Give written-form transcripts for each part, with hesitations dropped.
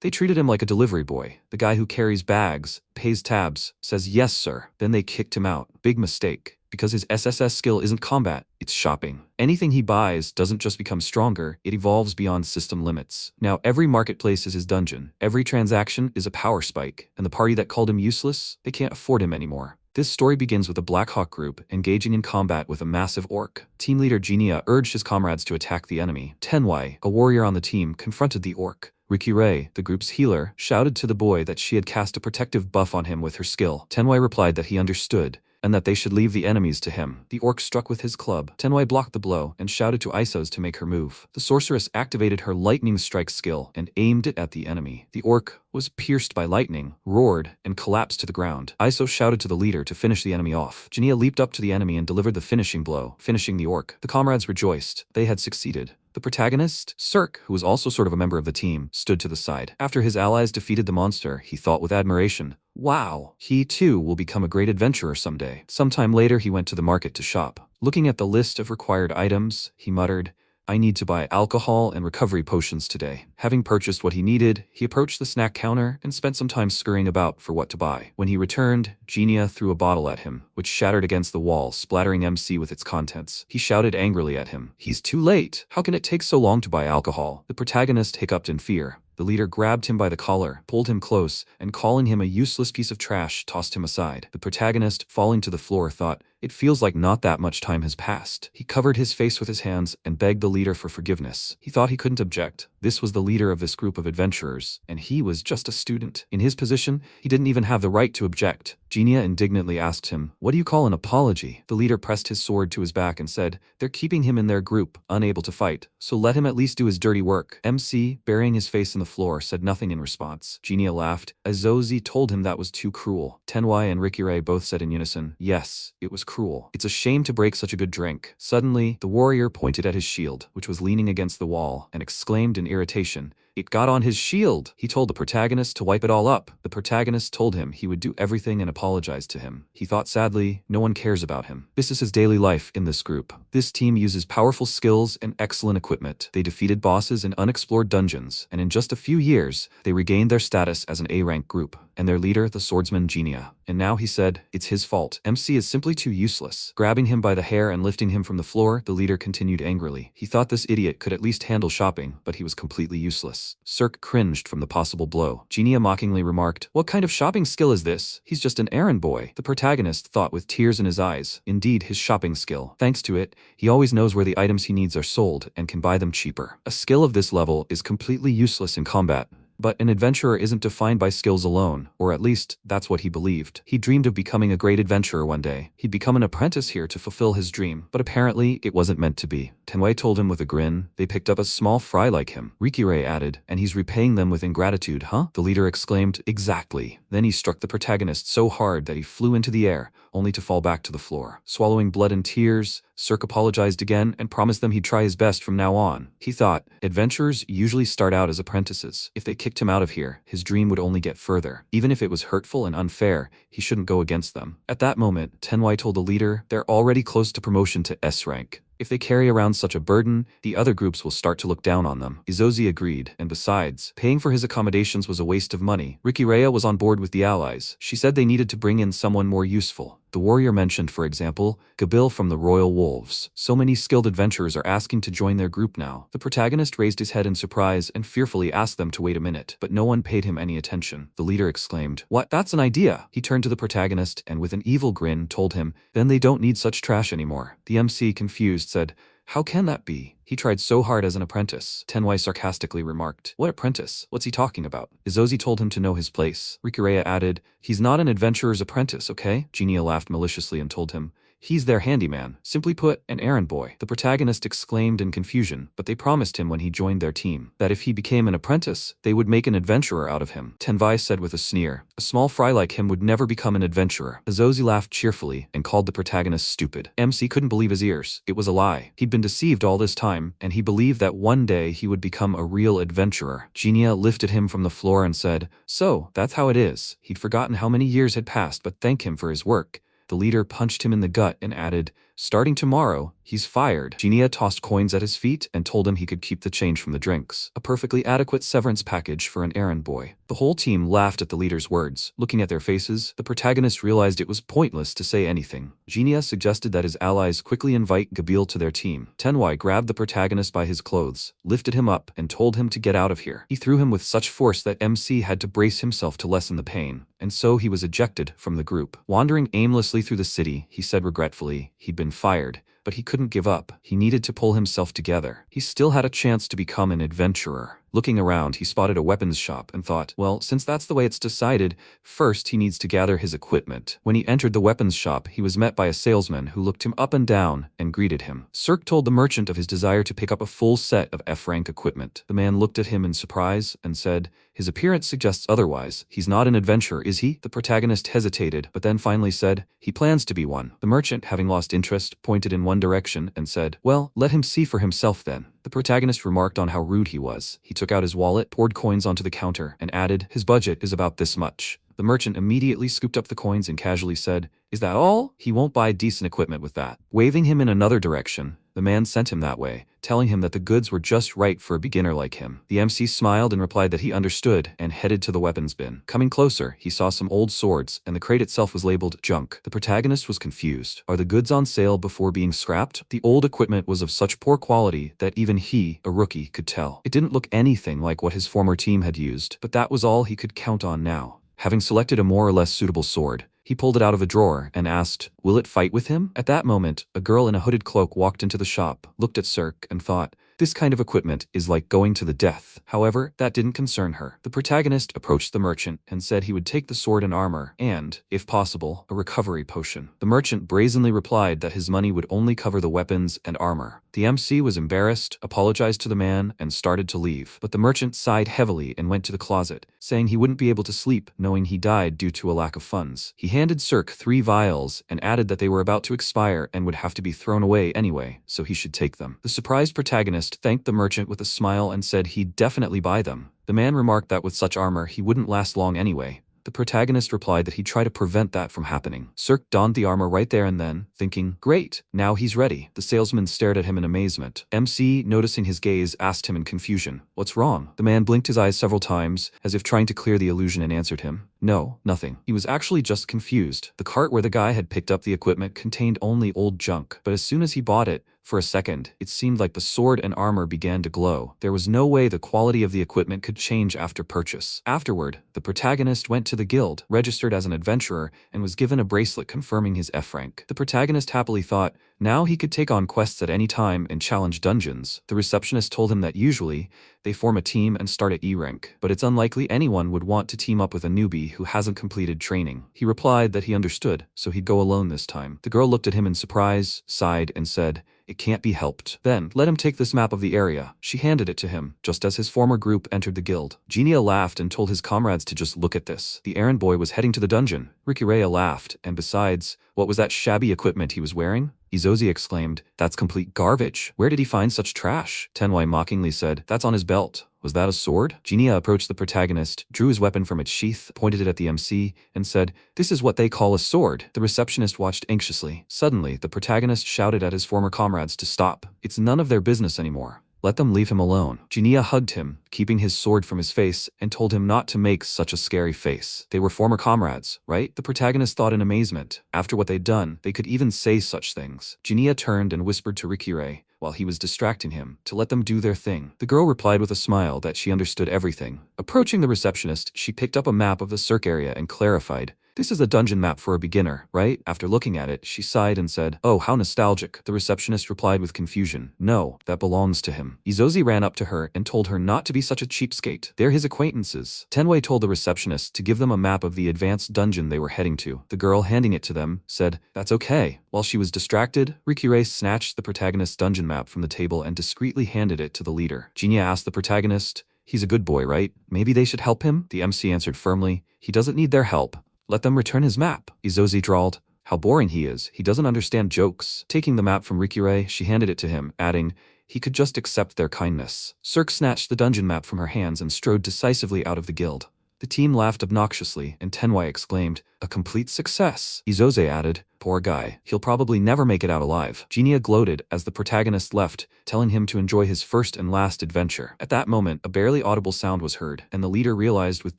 They treated him like a delivery boy, the guy who carries bags, pays tabs, says yes sir. Then they kicked him out. Big mistake. Because his SSS skill isn't combat, it's shopping. Anything he buys doesn't just become stronger, it evolves beyond system limits. Now every marketplace is his dungeon, every transaction is a power spike, and the party that called him useless, they can't afford him anymore. This story begins with a Black Hawk group engaging in combat with a massive orc. Team leader Genia urged his comrades to attack the enemy. Tenwai, a warrior on the team, confronted the orc. Rikirei, the group's healer, shouted to the boy that she had cast a protective buff on him with her skill. Tenwai replied that he understood, and that they should leave the enemies to him. The orc struck with his club. Tenwai blocked the blow and shouted to Isos to make her move. The sorceress activated her lightning strike skill and aimed it at the enemy. The orc was pierced by lightning, roared, and collapsed to the ground. Isos shouted to the leader to finish the enemy off. Genia leaped up to the enemy and delivered the finishing blow, finishing the orc. The comrades rejoiced. They had succeeded. The protagonist, Cirque, who was also sort of a member of the team, stood to the side. After his allies defeated the monster, he thought with admiration, wow, he too will become a great adventurer someday. Sometime later he went to the market to shop. Looking at the list of required items, he muttered, I need to buy alcohol and recovery potions today. Having purchased what he needed, he approached the snack counter and spent some time scurrying about for what to buy. When he returned, Genia threw a bottle at him, which shattered against the wall, splattering MC with its contents. He shouted angrily at him, he's too late. How can it take so long to buy alcohol? The protagonist hiccuped in fear. The leader grabbed him by the collar, pulled him close, and calling him a useless piece of trash, tossed him aside. The protagonist, falling to the floor, thought, it feels like not that much time has passed. He covered his face with his hands and begged the leader for forgiveness. He thought he couldn't object. This was the leader of this group of adventurers, and he was just a student. In his position, he didn't even have the right to object. Genia indignantly asked him, what do you call an apology? The leader pressed his sword to his back and said, they're keeping him in their group, unable to fight, so let him at least do his dirty work. MC, burying his face in the floor, said nothing in response. Genia laughed. Azozi told him that was too cruel. Tenwai and Rikirei both said in unison, yes, it was cruel. It's a shame to break such a good drink. Suddenly, the warrior pointed at his shield, which was leaning against the wall, and exclaimed in irritation, it got on his shield. He told the protagonist to wipe it all up. The protagonist told him he would do everything and apologize to him. He thought sadly, no one cares about him. This is his daily life in this group. This team uses powerful skills and excellent equipment. They defeated bosses in unexplored dungeons, and in just a few years, they regained their status as an A-rank group, and their leader, the swordsman Genia. And now he said, it's his fault. MC is simply too useless. Grabbing him by the hair and lifting him from the floor, the leader continued angrily. He thought this idiot could at least handle shopping, but he was completely useless. Cirque cringed from the possible blow. Genia mockingly remarked, what kind of shopping skill is this? He's just an errand boy. The protagonist thought with tears in his eyes. Indeed, his shopping skill. Thanks to it, he always knows where the items he needs are sold and can buy them cheaper. A skill of this level is completely useless in combat. But an adventurer isn't defined by skills alone, or at least, that's what he believed. He dreamed of becoming a great adventurer one day. He'd become an apprentice here to fulfill his dream, but apparently, it wasn't meant to be. Tenwai told him with a grin, they picked up a small fry like him. Rikirei added, and he's repaying them with ingratitude, huh? The leader exclaimed, exactly. Then he struck the protagonist so hard that he flew into the air, only to fall back to the floor. Swallowing blood and tears, Cirque apologized again and promised them he'd try his best from now on. He thought, adventurers usually start out as apprentices. If they kicked him out of here, his dream would only get further. Even if it was hurtful and unfair, he shouldn't go against them. At that moment, Tenwai told the leader, they're already close to promotion to S rank. If they carry around such a burden, the other groups will start to look down on them. Izozi agreed, and besides, paying for his accommodations was a waste of money. Rikirea was on board with the allies. She said they needed to bring in someone more useful. The warrior mentioned, for example, Gabil from the Royal Wolves. So many skilled adventurers are asking to join their group now. The protagonist raised his head in surprise and fearfully asked them to wait a minute, but no one paid him any attention. The leader exclaimed, what? That's an idea! He turned to the protagonist and with an evil grin told him, then they don't need such trash anymore. The MC, confused, said, how can that be? He tried so hard as an apprentice. Tenwai sarcastically remarked, what apprentice? What's he talking about? Izozi told him to know his place. Rikurea added, he's not an adventurer's apprentice, okay? Genia laughed maliciously and told him, he's their handyman. Simply put, an errand boy. The protagonist exclaimed in confusion, but they promised him when he joined their team that if he became an apprentice, they would make an adventurer out of him. Tenwai said with a sneer, a small fry like him would never become an adventurer. Izozi laughed cheerfully and called the protagonist stupid. MC couldn't believe his ears. It was a lie. He'd been deceived all this time, and he believed that one day he would become a real adventurer. Genia lifted him from the floor and said, so, that's how it is. He'd forgotten how many years had passed, but thank him for his work. The leader punched him in the gut and added, Starting tomorrow, he's fired. Genia tossed coins at his feet and told him he could keep the change from the drinks. A perfectly adequate severance package for an errand boy. The whole team laughed at the leader's words. Looking at their faces, the protagonist realized it was pointless to say anything. Genia suggested that his allies quickly invite Gabil to their team. Tenwai grabbed the protagonist by his clothes, lifted him up, and told him to get out of here. He threw him with such force that MC had to brace himself to lessen the pain, and so he was ejected from the group. Wandering aimlessly through the city, he said regretfully he'd been fired, but he couldn't give up. He needed to pull himself together. He still had a chance to become an adventurer. Looking around, he spotted a weapons shop and thought, well, since that's the way it's decided, first he needs to gather his equipment. When he entered the weapons shop, he was met by a salesman who looked him up and down and greeted him. Cirque told the merchant of his desire to pick up a full set of F-rank equipment. The man looked at him in surprise and said, his appearance suggests otherwise. He's not an adventurer, is he? The protagonist hesitated, but then finally said, he plans to be one. The merchant, having lost interest, pointed in one direction and said, well, let him see for himself then. The protagonist remarked on how rude he was. He took out his wallet, poured coins onto the counter, and added, his budget is about this much. The merchant immediately scooped up the coins and casually said, is that all? He won't buy decent equipment with that. Waving him in another direction, the man sent him that way, telling him that the goods were just right for a beginner like him. The MC smiled and replied that he understood and headed to the weapons bin. Coming closer, he saw some old swords, and the crate itself was labeled junk. The protagonist was confused. Are the goods on sale before being scrapped? The old equipment was of such poor quality that even he, a rookie, could tell. It didn't look anything like what his former team had used, but that was all he could count on now. Having selected a more or less suitable sword, he pulled it out of a drawer and asked, will it fight with him? At that moment, a girl in a hooded cloak walked into the shop, looked at Cirque, and thought, this kind of equipment is like going to the death. However, that didn't concern her. The protagonist approached the merchant and said he would take the sword and armor and, if possible, a recovery potion. The merchant brazenly replied that his money would only cover the weapons and armor. The MC was embarrassed, apologized to the man, and started to leave. But the merchant sighed heavily and went to the closet, saying he wouldn't be able to sleep knowing he died due to a lack of funds. He handed Cirque 3 vials and added that they were about to expire and would have to be thrown away anyway, so he should take them. The surprised protagonist thanked the merchant with a smile and said he'd definitely buy them. The man remarked that with such armor he wouldn't last long anyway. The protagonist replied that he'd try to prevent that from happening. Cirque donned the armor right there and then, thinking, great, now he's ready. The salesman stared at him in amazement. MC, noticing his gaze, asked him in confusion, what's wrong? The man blinked his eyes several times, as if trying to clear the illusion, and answered him, no, nothing. He was actually just confused. The cart where the guy had picked up the equipment contained only old junk, but as soon as he bought it, for a second, it seemed like the sword and armor began to glow. There was no way the quality of the equipment could change after purchase. Afterward, the protagonist went to the guild, registered as an adventurer, and was given a bracelet confirming his F-rank. The protagonist happily thought, now he could take on quests at any time and challenge dungeons. The receptionist told him that usually, they form a team and start at E-rank, but it's unlikely anyone would want to team up with a newbie who hasn't completed training. He replied that he understood, so he'd go alone this time. The girl looked at him in surprise, sighed, and said, it can't be helped. Then, let him take this map of the area. She handed it to him, just as his former group entered the guild. Genia laughed and told his comrades to just look at this. The errand boy was heading to the dungeon. Rikireya laughed, and besides, what was that shabby equipment he was wearing? Izozi exclaimed, that's complete garbage. Where did he find such trash? Tenwai mockingly said, that's on his belt. Was that a sword? Genia approached the protagonist, drew his weapon from its sheath, pointed it at the MC, and said, this is what they call a sword. The receptionist watched anxiously. Suddenly, the protagonist shouted at his former comrades to stop. It's none of their business anymore. Let them leave him alone. Genia hugged him, keeping his sword from his face, and told him not to make such a scary face. They were former comrades, right? The protagonist thought in amazement. After what they'd done, they could even say such things. Genia turned and whispered to Rikire, while he was distracting him, to let them do their thing. The girl replied with a smile that she understood everything. Approaching the receptionist, she picked up a map of the Cirque area and clarified, this is a dungeon map for a beginner, right? After looking at it, she sighed and said, oh, how nostalgic. The receptionist replied with confusion, no, that belongs to him. Izozi ran up to her and told her not to be such a cheapskate. They're his acquaintances. Tenwei told the receptionist to give them a map of the advanced dungeon they were heading to. The girl, handing it to them, said, that's okay. While she was distracted, Rikire snatched the protagonist's dungeon map from the table and discreetly handed it to the leader. Genia asked the protagonist, he's a good boy, right? Maybe they should help him? The MC answered firmly, he doesn't need their help. Let them return his map. Izozi drawled, how boring he is. He doesn't understand jokes. Taking the map from Rikire, she handed it to him, adding, he could just accept their kindness. Cirque snatched the dungeon map from her hands and strode decisively out of the guild. The team laughed obnoxiously, and Tenwai exclaimed, "A complete success." Izoze added, "Poor guy, he'll probably never make it out alive." Genia gloated as the protagonist left, telling him to enjoy his first and last adventure. At that moment, a barely audible sound was heard, and the leader realized with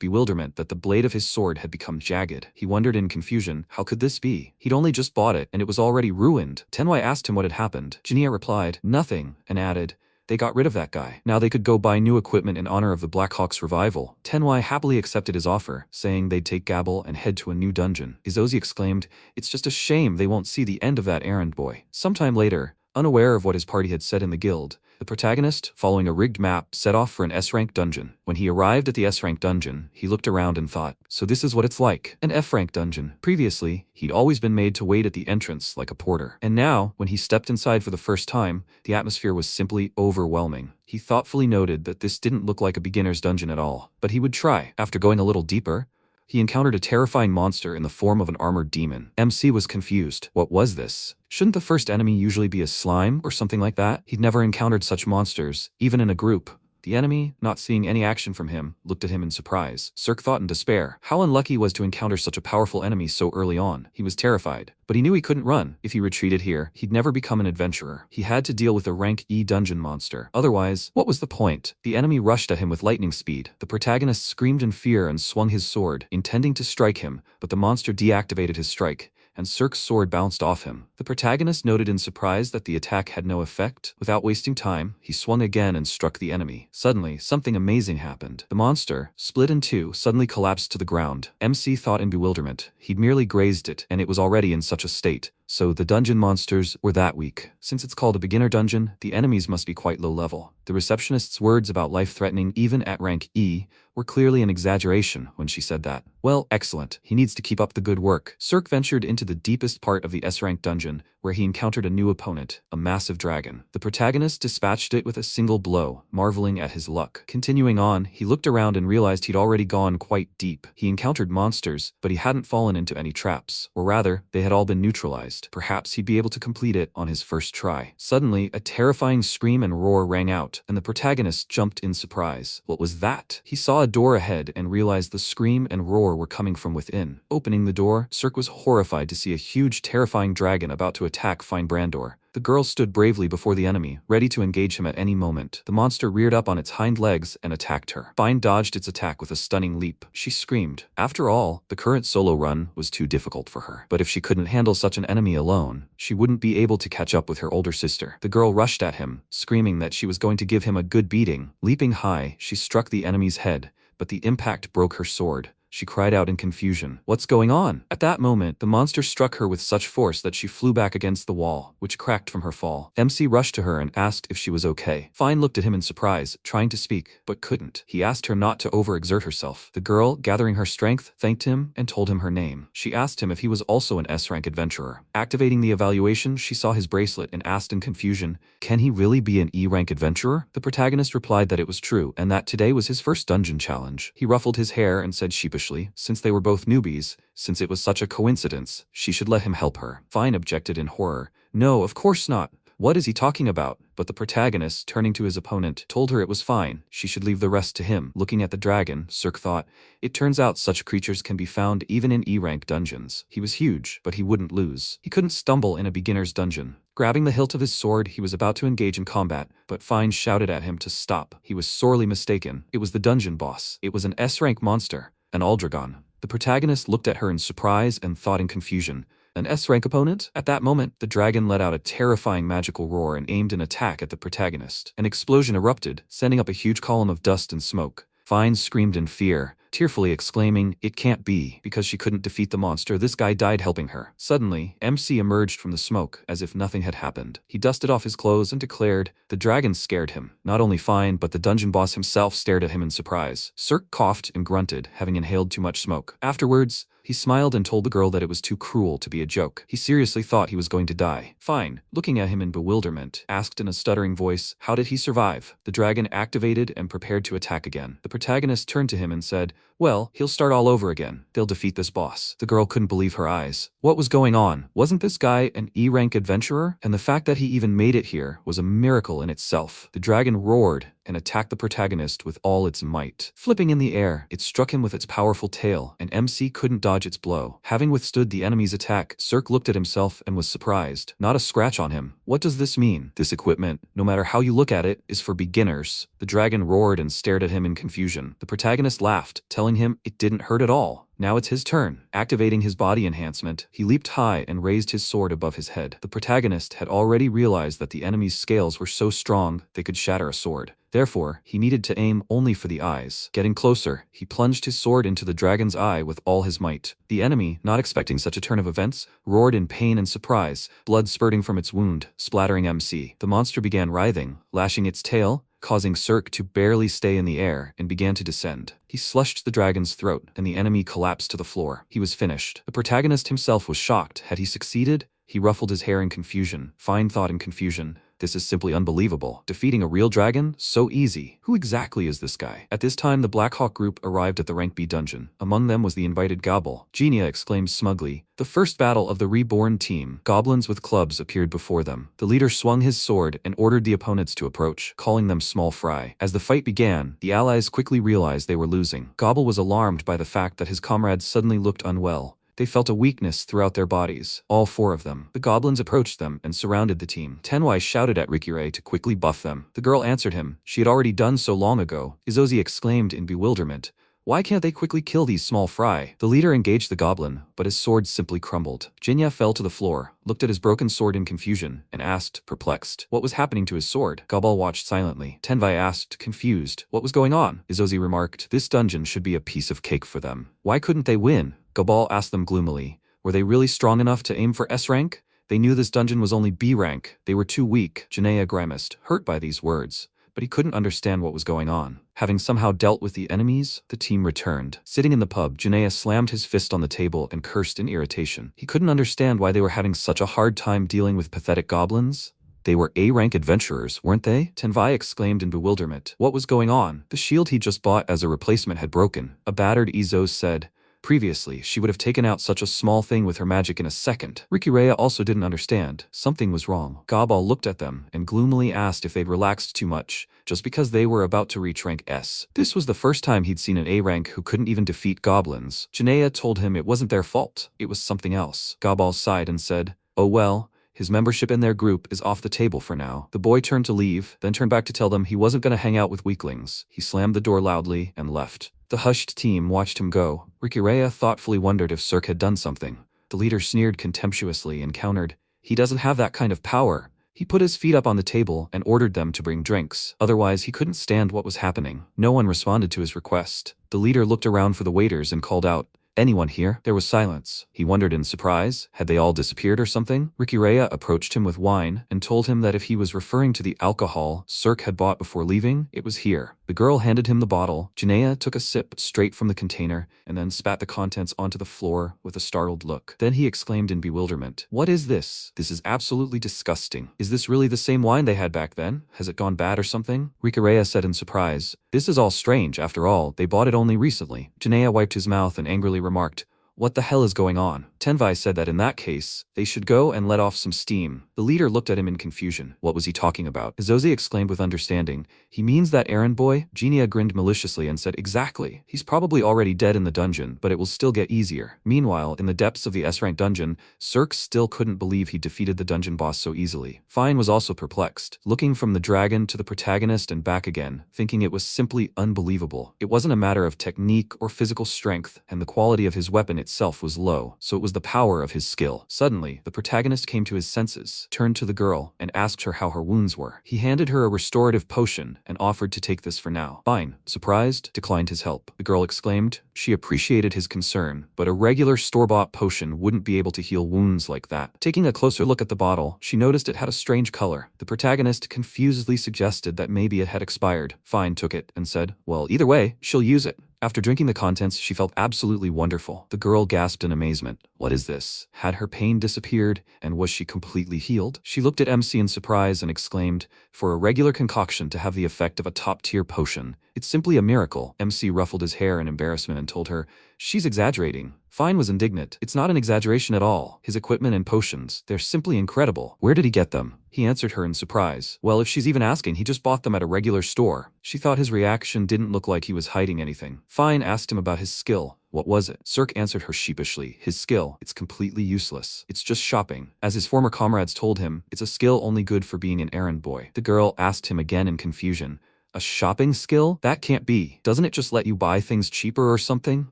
bewilderment that the blade of his sword had become jagged. He wondered in confusion, how could this be? He'd only just bought it, and it was already ruined. Tenwai asked him what had happened. Genia replied, "Nothing," and added, "They got rid of that guy. Now they could go buy new equipment in honor of the Blackhawks revival." Tenwai happily accepted his offer, saying they'd take Gabble and head to a new dungeon. Izoze exclaimed, "It's just a shame they won't see the end of that errand boy." Sometime later, unaware of what his party had said in the guild, the protagonist, following a rigged map, set off for an S-rank dungeon. When he arrived at the S-rank dungeon, he looked around and thought, so this is what it's like, an F-rank dungeon. Previously, he'd always been made to wait at the entrance like a porter. And now, when he stepped inside for the first time, the atmosphere was simply overwhelming. He thoughtfully noted that this didn't look like a beginner's dungeon at all, but he would try. After going a little deeper, he encountered a terrifying monster in the form of an armored demon. MC was confused. What was this? Shouldn't the first enemy usually be a slime or something like that? He'd never encountered such monsters, even in a group. The enemy, not seeing any action from him, looked at him in surprise. Cirque thought in despair. How unlucky he was to encounter such a powerful enemy so early on. He was terrified, but he knew he couldn't run. If he retreated here, he'd never become an adventurer. He had to deal with a rank E dungeon monster. Otherwise, what was the point? The enemy rushed at him with lightning speed. The protagonist screamed in fear and swung his sword, intending to strike him, but the monster deactivated his strike, and Cirque's sword bounced off him. The protagonist noted in surprise that the attack had no effect. Without wasting time, he swung again and struck the enemy. Suddenly, something amazing happened. The monster, split in two, suddenly collapsed to the ground. MC thought in bewilderment. He'd merely grazed it, and it was already in such a state. So the dungeon monsters were that weak. Since it's called a beginner dungeon, the enemies must be quite low level. The receptionist's words about life-threatening even at rank E were clearly an exaggeration when she said that. Well, excellent. He needs to keep up the good work. Cirque ventured into the deepest part of the S-rank dungeon, where he encountered a new opponent, a massive dragon. The protagonist dispatched it with a single blow, marveling at his luck. Continuing on, he looked around and realized he'd already gone quite deep. He encountered monsters, but he hadn't fallen into any traps, or rather, they had all been neutralized. Perhaps he'd be able to complete it on his first try. Suddenly, a terrifying scream and roar rang out, and the protagonist jumped in surprise. What was that? He saw a door ahead and realized the scream and roar were coming from within. Opening the door, Cirque was horrified to see a huge, terrifying dragon about to attack Fine Brandor. The girl stood bravely before the enemy, ready to engage him at any moment. The monster reared up on its hind legs and attacked her. Fine dodged its attack with a stunning leap. She screamed. After all, the current solo run was too difficult for her. But if she couldn't handle such an enemy alone, she wouldn't be able to catch up with her older sister. The girl rushed at him, screaming that she was going to give him a good beating. Leaping high, she struck the enemy's head, but the impact broke her sword. She cried out in confusion. What's going on? At that moment, the monster struck her with such force that she flew back against the wall, which cracked from her fall. MC rushed to her and asked if she was okay. Fine looked at him in surprise, trying to speak, but couldn't. He asked her not to overexert herself. The girl, gathering her strength, thanked him and told him her name. She asked him if he was also an S-rank adventurer. Activating the evaluation, she saw his bracelet and asked in confusion, "Can he really be an E-rank adventurer?" The protagonist replied that it was true, and that today was his first dungeon challenge. He ruffled his hair and said sheepishly, since they were both newbies, since it was such a coincidence, she should let him help her. Fine objected in horror. "No, of course not. What is he talking about?" But the protagonist, turning to his opponent, told her it was fine. She should leave the rest to him. Looking at the dragon, Cirque thought, it turns out such creatures can be found even in E-rank dungeons. He was huge, but he wouldn't lose. He couldn't stumble in a beginner's dungeon. Grabbing the hilt of his sword, he was about to engage in combat, but Fine shouted at him to stop. He was sorely mistaken. It was the dungeon boss. It was an S-rank monster. An Aldragon. The protagonist looked at her in surprise and thought in confusion. An S-rank opponent? At that moment, the dragon let out a terrifying magical roar and aimed an attack at the protagonist. An explosion erupted, sending up a huge column of dust and smoke. Fine screamed in fear, tearfully exclaiming, "It can't be." Because she couldn't defeat the monster, this guy died helping her. Suddenly, MC emerged from the smoke, as if nothing had happened. He dusted off his clothes and declared, the dragon scared him. Not only Fine, but the dungeon boss himself stared at him in surprise. Cirque coughed and grunted, having inhaled too much smoke. Afterwards, he smiled and told the girl that it was too cruel to be a joke. He seriously thought he was going to die. Fine, looking at him in bewilderment, asked in a stuttering voice, how did he survive? The dragon activated and prepared to attack again. The protagonist turned to him and said, Well, he'll start all over again. They'll defeat this boss. The girl couldn't believe her eyes. What was going on? Wasn't this guy an E-rank adventurer? And the fact that he even made it here was a miracle in itself. The dragon roared and attacked the protagonist with all its might. Flipping in the air, it struck him with its powerful tail, and MC couldn't dodge its blow. Having withstood the enemy's attack, Cirque looked at himself and was surprised. Not a scratch on him. What does this mean? This equipment, no matter how you look at it, is for beginners. The dragon roared and stared at him in confusion. The protagonist laughed, telling him it didn't hurt at all. Now it's his turn. Activating his body enhancement, he leaped high and raised his sword above his head. The protagonist had already realized that the enemy's scales were so strong they could shatter a sword. Therefore, he needed to aim only for the eyes. Getting closer, he plunged his sword into the dragon's eye with all his might. The enemy, not expecting such a turn of events, roared in pain and surprise, blood spurting from its wound, splattering MC. The monster began writhing, lashing its tail, causing Cirque to barely stay in the air, and began to descend. He slushed the dragon's throat, and the enemy collapsed to the floor. He was finished. The protagonist himself was shocked. Had he succeeded? He ruffled his hair in confusion. Fine thought in confusion. This is simply unbelievable. Defeating a real dragon? So easy. Who exactly is this guy? At this time, the Black Hawk group arrived at the Rank B dungeon. Among them was the invited Gobble. Genia exclaimed smugly, "The first battle of the reborn team." Goblins with clubs appeared before them. The leader swung his sword and ordered the opponents to approach, calling them small fry. As the fight began, the allies quickly realized they were losing. Gobble was alarmed by the fact that his comrades suddenly looked unwell. They felt a weakness throughout their bodies, all four of them. The goblins approached them and surrounded the team. Tenwai shouted at Rikure to quickly buff them. The girl answered him. She had already done so long ago. Izozi exclaimed in bewilderment. Why can't they quickly kill these small fry? The leader engaged the goblin, but his sword simply crumbled. Jinya fell to the floor, looked at his broken sword in confusion, and asked, perplexed, what was happening to his sword? Gobble watched silently. Tenwai asked, confused, what was going on? Izozi remarked, this dungeon should be a piece of cake for them. Why couldn't they win? Gobble asked them gloomily. Were they really strong enough to aim for S rank? They knew this dungeon was only B rank. They were too weak. Jinea grimaced, hurt by these words. But he couldn't understand what was going on. Having somehow dealt with the enemies, the team returned. Sitting in the pub, Jinea slammed his fist on the table and cursed in irritation. He couldn't understand why they were having such a hard time dealing with pathetic goblins. They were A-rank adventurers, weren't they? Tenwai exclaimed in bewilderment. What was going on? The shield he just bought as a replacement had broken. A battered Izo said. Previously, she would have taken out such a small thing with her magic in a second. Rikireya also didn't understand. Something was wrong. Gabal looked at them and gloomily asked if they'd relaxed too much, just because they were about to reach rank S. This was the first time he'd seen an A rank who couldn't even defeat goblins. Jinea told him it wasn't their fault. It was something else. Gabal sighed and said, oh well. His membership in their group is off the table for now. The boy turned to leave, then turned back to tell them he wasn't going to hang out with weaklings. He slammed the door loudly and left. The hushed team watched him go. Rikireya thoughtfully wondered if Cirque had done something. The leader sneered contemptuously and countered, he doesn't have that kind of power. He put his feet up on the table and ordered them to bring drinks. Otherwise, he couldn't stand what was happening. No one responded to his request. The leader looked around for the waiters and called out, anyone here? There was silence. He wondered in surprise. Had they all disappeared or something? Rikireya approached him with wine and told him that if he was referring to the alcohol Cirque had bought before leaving, it was here. The girl handed him the bottle. Jinea took a sip straight from the container and then spat the contents onto the floor with a startled look. Then he exclaimed in bewilderment, what is this? This is absolutely disgusting. Is this really the same wine they had back then? Has it gone bad or something? Rikireya said in surprise, this is all strange. After all, they bought it only recently. Jinea wiped his mouth and angrily remarked, what the hell is going on? Tenwai said that in that case, they should go and let off some steam. The leader looked at him in confusion. What was he talking about? Izozi exclaimed with understanding, he means that errand boy? Jinea grinned maliciously and said, exactly. He's probably already dead in the dungeon, but it will still get easier. Meanwhile, in the depths of the S-rank dungeon, Cirque still couldn't believe he defeated the dungeon boss so easily. Fine was also perplexed, looking from the dragon to the protagonist and back again, thinking it was simply unbelievable. It wasn't a matter of technique or physical strength, and the quality of his weapon itself was low, so it was the power of his skill. Suddenly, the protagonist came to his senses, turned to the girl, and asked her how her wounds were. He handed her a restorative potion and offered to take this for now. Fine, surprised, declined his help. The girl exclaimed. She appreciated his concern, but a regular store-bought potion wouldn't be able to heal wounds like that. Taking a closer look at the bottle, she noticed it had a strange color. The protagonist confusedly suggested that maybe it had expired. Fine took it and said, well, either way, she'll use it. After drinking the contents, she felt absolutely wonderful. The girl gasped in amazement. What is this? Had her pain disappeared, and was she completely healed? She looked at MC in surprise and exclaimed, for a regular concoction to have the effect of a top-tier potion, it's simply a miracle. MC ruffled his hair in embarrassment and told her, she's exaggerating. Fine was indignant. It's not an exaggeration at all. His equipment and potions, they're simply incredible. Where did he get them? He answered her in surprise. Well, if she's even asking, he just bought them at a regular store. She thought his reaction didn't look like he was hiding anything. Fine asked him about his skill. What was it? Cirque answered her sheepishly. His skill. It's completely useless. It's just shopping. As his former comrades told him, it's a skill only good for being an errand boy. The girl asked him again in confusion. A shopping skill? That can't be. Doesn't it just let you buy things cheaper or something?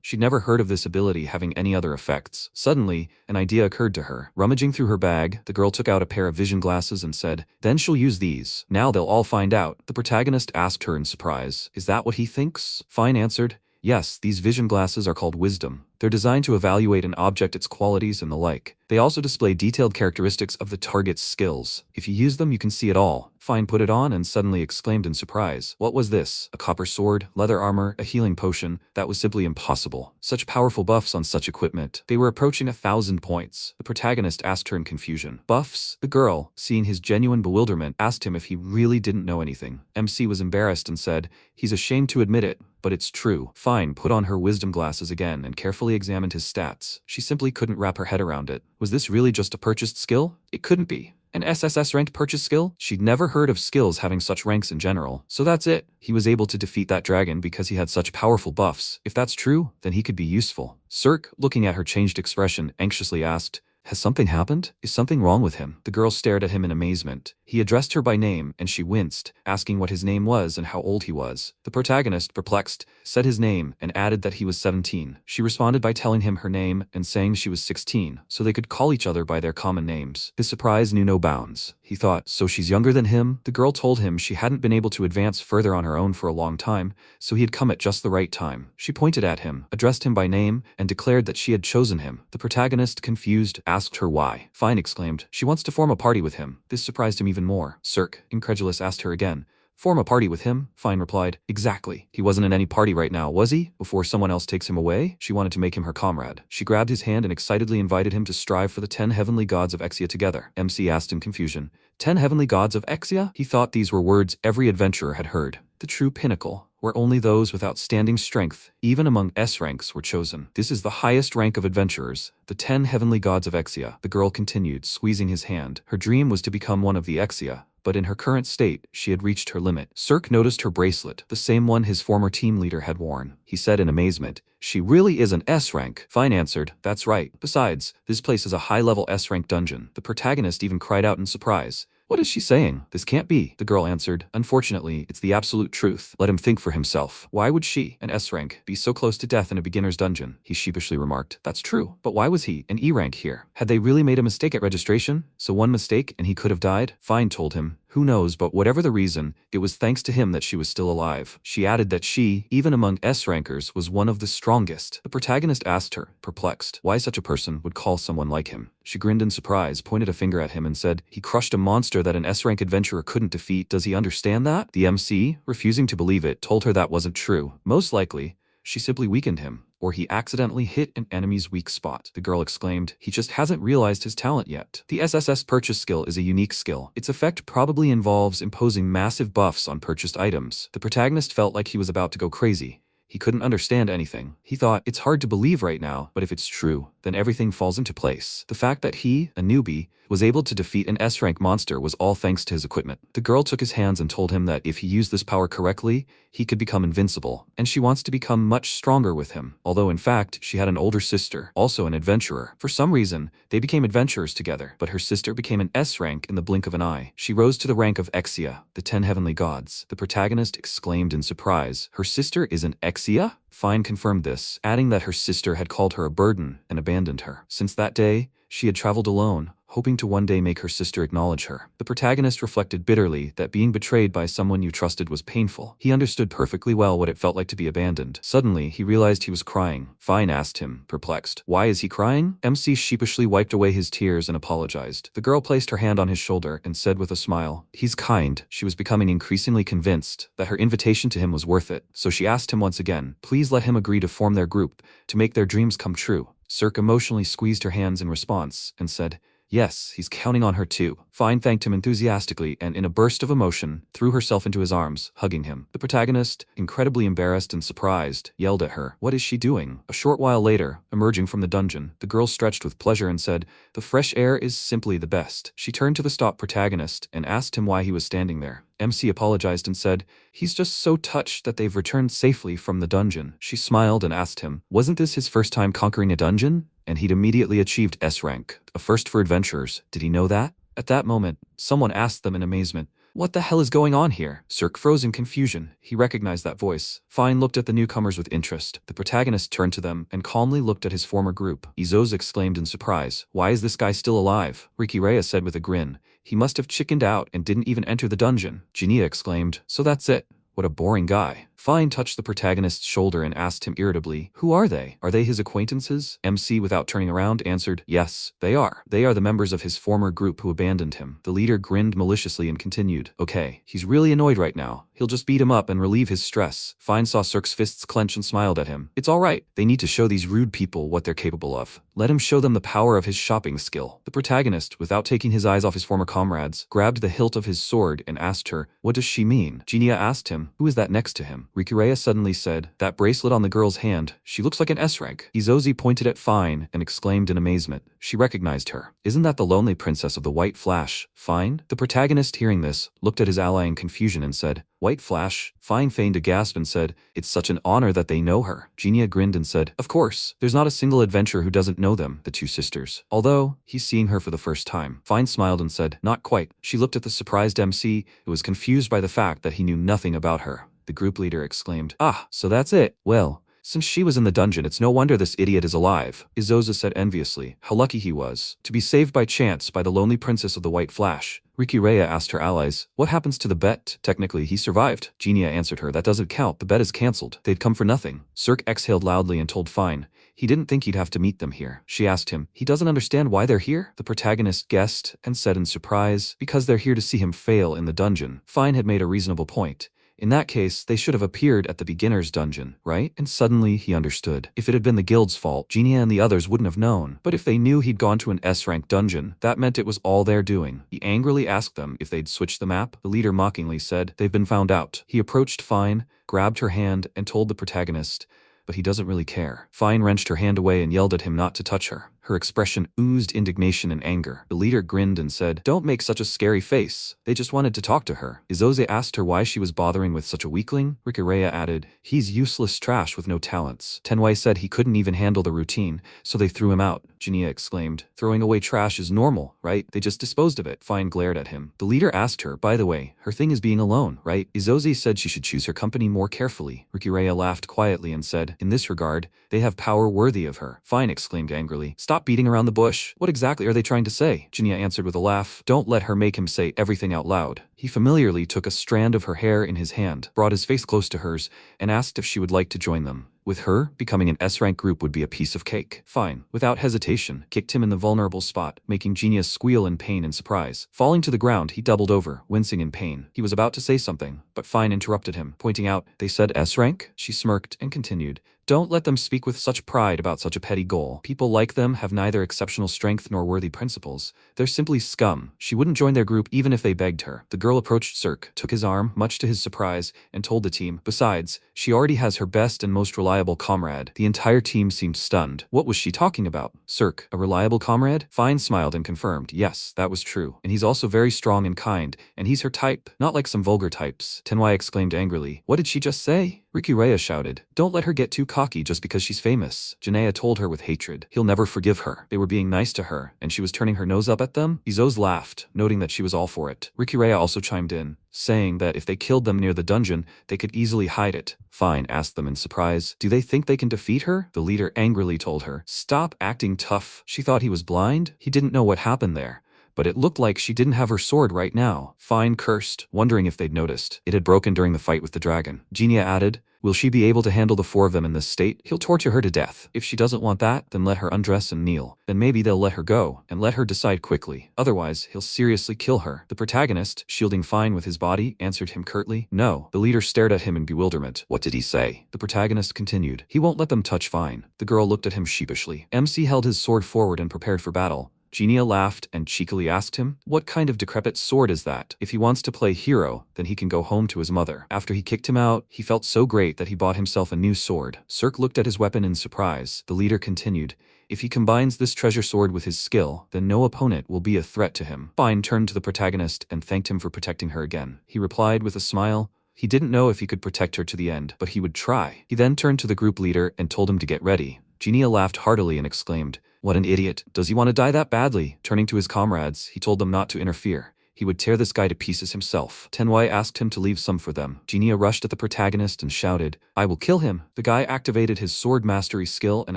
She'd never heard of this ability having any other effects. Suddenly, an idea occurred to her. Rummaging through her bag, the girl took out a pair of vision glasses and said, then she'll use these. Now they'll all find out. The protagonist asked her in surprise, is that what he thinks? Fine answered, yes, these vision glasses are called wisdom. They're designed to evaluate an object, its qualities, and the like. They also display detailed characteristics of the target's skills. If you use them, you can see it all. Fine put it on and suddenly exclaimed in surprise. What was this? A copper sword, leather armor, a healing potion? That was simply impossible. Such powerful buffs on such equipment. They were approaching 1,000 points. The protagonist asked her in confusion. Buffs? The girl, seeing his genuine bewilderment, asked him if he really didn't know anything. MC was embarrassed and said, he's ashamed to admit it, but it's true. Fine put on her wisdom glasses again and carefully examined his stats. She simply couldn't wrap her head around it. Was this really just a purchased skill? It couldn't be. An SSS-RANK purchase skill? She'd never heard of skills having such ranks in general. So that's it. He was able to defeat that dragon because he had such powerful buffs. If that's true, then he could be useful. Cirque, looking at her changed expression, anxiously asked, has something happened? Is something wrong with him? The girl stared at him in amazement. He addressed her by name, and she winced, asking what his name was and how old he was. The protagonist, perplexed, said his name and added that he was 17. She responded by telling him her name and saying she was 16, so they could call each other by their common names. His surprise knew no bounds. He thought, so she's younger than him? The girl told him she hadn't been able to advance further on her own for a long time, so he had come at just the right time. She pointed at him, addressed him by name, and declared that she had chosen him. The protagonist, confused, asked her why. Fine exclaimed, she wants to form a party with him. This surprised him even more. Cirque, incredulous, asked her again. Form a party with him? Fine replied. Exactly. He wasn't in any party right now, was he? Before someone else takes him away? She wanted to make him her comrade. She grabbed his hand and excitedly invited him to strive for the 10 heavenly gods of Exia together. MC asked in confusion. 10 heavenly gods of Exia? He thought these were words every adventurer had heard. The true pinnacle, where only those with outstanding strength, even among S-ranks, were chosen. This is the highest rank of adventurers, the 10 heavenly gods of Exia. The girl continued, squeezing his hand. Her dream was to become one of the Exia, but in her current state, she had reached her limit. Cirque noticed her bracelet, the same one his former team leader had worn. He said in amazement, she really is an S-rank. Fine answered, that's right. Besides, this place is a high-level S-rank dungeon. The protagonist even cried out in surprise. What is she saying? This can't be. The girl answered, unfortunately, it's the absolute truth. Let him think for himself. Why would she, an S-rank, be so close to death in a beginner's dungeon? He sheepishly remarked, that's true. But why was he, an E-rank, here? Had they really made a mistake at registration? So one mistake and he could have died? Fine told him, who knows, but whatever the reason, it was thanks to him that she was still alive. She added that she, even among S-rankers, was one of the strongest. The protagonist asked her, perplexed, why such a person would call someone like him. She grinned in surprise, pointed a finger at him and said, he crushed a monster that an S-rank adventurer couldn't defeat. Does he understand that? The MC, refusing to believe it, told her that wasn't true. Most likely, she simply weakened him, or he accidentally hit an enemy's weak spot. The girl exclaimed, he just hasn't realized his talent yet. The SSS purchase skill is a unique skill. Its effect probably involves imposing massive buffs on purchased items. The protagonist felt like he was about to go crazy. He couldn't understand anything. He thought, it's hard to believe right now, but if it's true, then everything falls into place. The fact that he, a newbie, was able to defeat an S-rank monster was all thanks to his equipment. The girl took his hands and told him that if he used this power correctly, he could become invincible, and she wants to become much stronger with him. Although in fact, she had an older sister, also an adventurer. For some reason, they became adventurers together, but her sister became an S-rank in the blink of an eye. She rose to the rank of Exia, the 10 heavenly gods. The protagonist exclaimed in surprise, her sister is an Exia? Fine confirmed this, adding that her sister had called her a burden and abandoned her. Since that day, she had traveled alone, hoping to one day make her sister acknowledge her. The protagonist reflected bitterly that being betrayed by someone you trusted was painful. He understood perfectly well what it felt like to be abandoned. Suddenly, he realized he was crying. Fine asked him, perplexed. Why is he crying? MC sheepishly wiped away his tears and apologized. The girl placed her hand on his shoulder and said with a smile, "He's kind." She was becoming increasingly convinced that her invitation to him was worth it, so she asked him once again, please let him agree to form their group, to make their dreams come true. Cirque emotionally squeezed her hands in response and said, yes, he's counting on her too. Fine thanked him enthusiastically and, in a burst of emotion, threw herself into his arms, hugging him. The protagonist, incredibly embarrassed and surprised, yelled at her. What is she doing? A short while later, emerging from the dungeon, the girl stretched with pleasure and said, the fresh air is simply the best. She turned to the stopped protagonist and asked him why he was standing there. MC apologized and said, he's just so touched that they've returned safely from the dungeon. She smiled and asked him, wasn't this his first time conquering a dungeon? And he'd immediately achieved S rank, a first for adventurers. Did he know that? At that moment, someone asked them in amazement, what the hell is going on here? Cirque froze in confusion. He recognized that voice. Fine looked at the newcomers with interest. The protagonist turned to them and calmly looked at his former group. Izoz exclaimed in surprise, why is this guy still alive? Rikireya said with a grin, he must have chickened out and didn't even enter the dungeon. Jinia exclaimed, so that's it. What a boring guy. Fine touched the protagonist's shoulder and asked him irritably, who are they? Are they his acquaintances? MC, without turning around, answered, yes, they are. They are the members of his former group who abandoned him. The leader grinned maliciously and continued, okay, he's really annoyed right now. He'll just beat him up and relieve his stress. Fine saw Cirque's fists clench and smiled at him. It's all right. They need to show these rude people what they're capable of. Let him show them the power of his shopping skill. The protagonist, without taking his eyes off his former comrades, grabbed the hilt of his sword and asked her, what does she mean? Jinia asked him, who is that next to him? Rikireya suddenly said, that bracelet on the girl's hand, she looks like an S rank. Izozi pointed at Fine and exclaimed in amazement. She recognized her. Isn't that the lonely princess of the White Flash? Fine? The protagonist, hearing this, looked at his ally in confusion and said, White Flash? Fine feigned a gasp and said, it's such an honor that they know her. Jinia grinned and said, of course, there's not a single adventurer who doesn't know them, the two sisters. Although, he's seeing her for the first time. Fine smiled and said, not quite. She looked at the surprised MC, who was confused by the fact that he knew nothing about her. The group leader exclaimed, ah, so that's it. Well, since she was in the dungeon, it's no wonder this idiot is alive. Izoza said enviously. How lucky he was. To be saved by chance by the lonely princess of the White Flash. Rikireya asked her allies, what happens to the bet? Technically, he survived. Jinia answered her, that doesn't count. The bet is cancelled. They'd come for nothing. Cirque exhaled loudly and told Fine, he didn't think he'd have to meet them here. She asked him, he doesn't understand why they're here? The protagonist guessed and said in surprise, because they're here to see him fail in the dungeon. Fine had made a reasonable point. In that case, they should have appeared at the beginner's dungeon, right? And suddenly, he understood. If it had been the guild's fault, Jinia and the others wouldn't have known. But if they knew he'd gone to an S-rank dungeon, that meant it was all their doing. He angrily asked them if they'd switched the map. The leader mockingly said, they've been found out. He approached Fine, grabbed her hand, and told the protagonist, but he doesn't really care. Fine wrenched her hand away and yelled at him not to touch her. Her expression oozed indignation and anger. The leader grinned and said, don't make such a scary face. They just wanted to talk to her. Izoze asked her why she was bothering with such a weakling. Rikireya added, he's useless trash with no talents. Tenwai said he couldn't even handle the routine, so they threw him out. Jinia exclaimed, throwing away trash is normal, right? They just disposed of it. Fine glared at him. The leader asked her, by the way, her thing is being alone, right? Izoze said she should choose her company more carefully. Rikireya laughed quietly and said, in this regard, they have power worthy of her. Fine exclaimed angrily, stop beating around the bush. What exactly are they trying to say? Jinia answered with a laugh, don't let her make him say everything out loud. He familiarly took a strand of her hair in his hand, brought his face close to hers, and asked if she would like to join them. With her, becoming an S-rank group would be a piece of cake. Fine, without hesitation, kicked him in the vulnerable spot, making Jinia squeal in pain and surprise. Falling to the ground, he doubled over, wincing in pain. He was about to say something, but Fine interrupted him, pointing out, they said S-rank? She smirked and continued, don't let them speak with such pride about such a petty goal. People like them have neither exceptional strength nor worthy principles. They're simply scum. She wouldn't join their group even if they begged her. The girl approached Cirque, took his arm, much to his surprise, and told the team, besides, she already has her best and most reliable comrade. The entire team seemed stunned. What was she talking about? Cirque, a reliable comrade? Fine smiled and confirmed, yes, that was true. And he's also very strong and kind, and he's her type, not like some vulgar types. Tenwai exclaimed angrily, what did she just say? Rikureya shouted. Don't let her get too cocky just because she's famous. Jinea told her with hatred. He'll never forgive her. They were being nice to her, and she was turning her nose up at them. Izo's laughed, noting that she was all for it. Rikureya also chimed in, saying that if they killed them near the dungeon, they could easily hide it. Fine, asked them in surprise. Do they think they can defeat her? The leader angrily told her. Stop acting tough. She thought he was blind. He didn't know what happened there. But it looked like she didn't have her sword right now. Fine cursed, wondering if they'd noticed. It had broken during the fight with the dragon. Genia added, will she be able to handle the 4 of them in this state? He'll torture her to death. If she doesn't want that, then let her undress and kneel. Then maybe they'll let her go, and let her decide quickly. Otherwise, he'll seriously kill her. The protagonist, shielding Fine with his body, answered him curtly, no. The leader stared at him in bewilderment. What did he say? The protagonist continued, he won't let them touch Fine. The girl looked at him sheepishly. MC held his sword forward and prepared for battle. Genia laughed and cheekily asked him, what kind of decrepit sword is that? If he wants to play hero, then he can go home to his mother. After he kicked him out, he felt so great that he bought himself a new sword. Cirque looked at his weapon in surprise. The leader continued, if he combines this treasure sword with his skill, then no opponent will be a threat to him. Fine turned to the protagonist and thanked him for protecting her again. He replied with a smile, he didn't know if he could protect her to the end, but he would try. He then turned to the group leader and told him to get ready. Genia laughed heartily and exclaimed, what an idiot. Does he want to die that badly? Turning to his comrades, he told them not to interfere. He would tear this guy to pieces himself. Tenwai asked him to leave some for them. Genia rushed at the protagonist and shouted, I will kill him. The guy activated his sword mastery skill and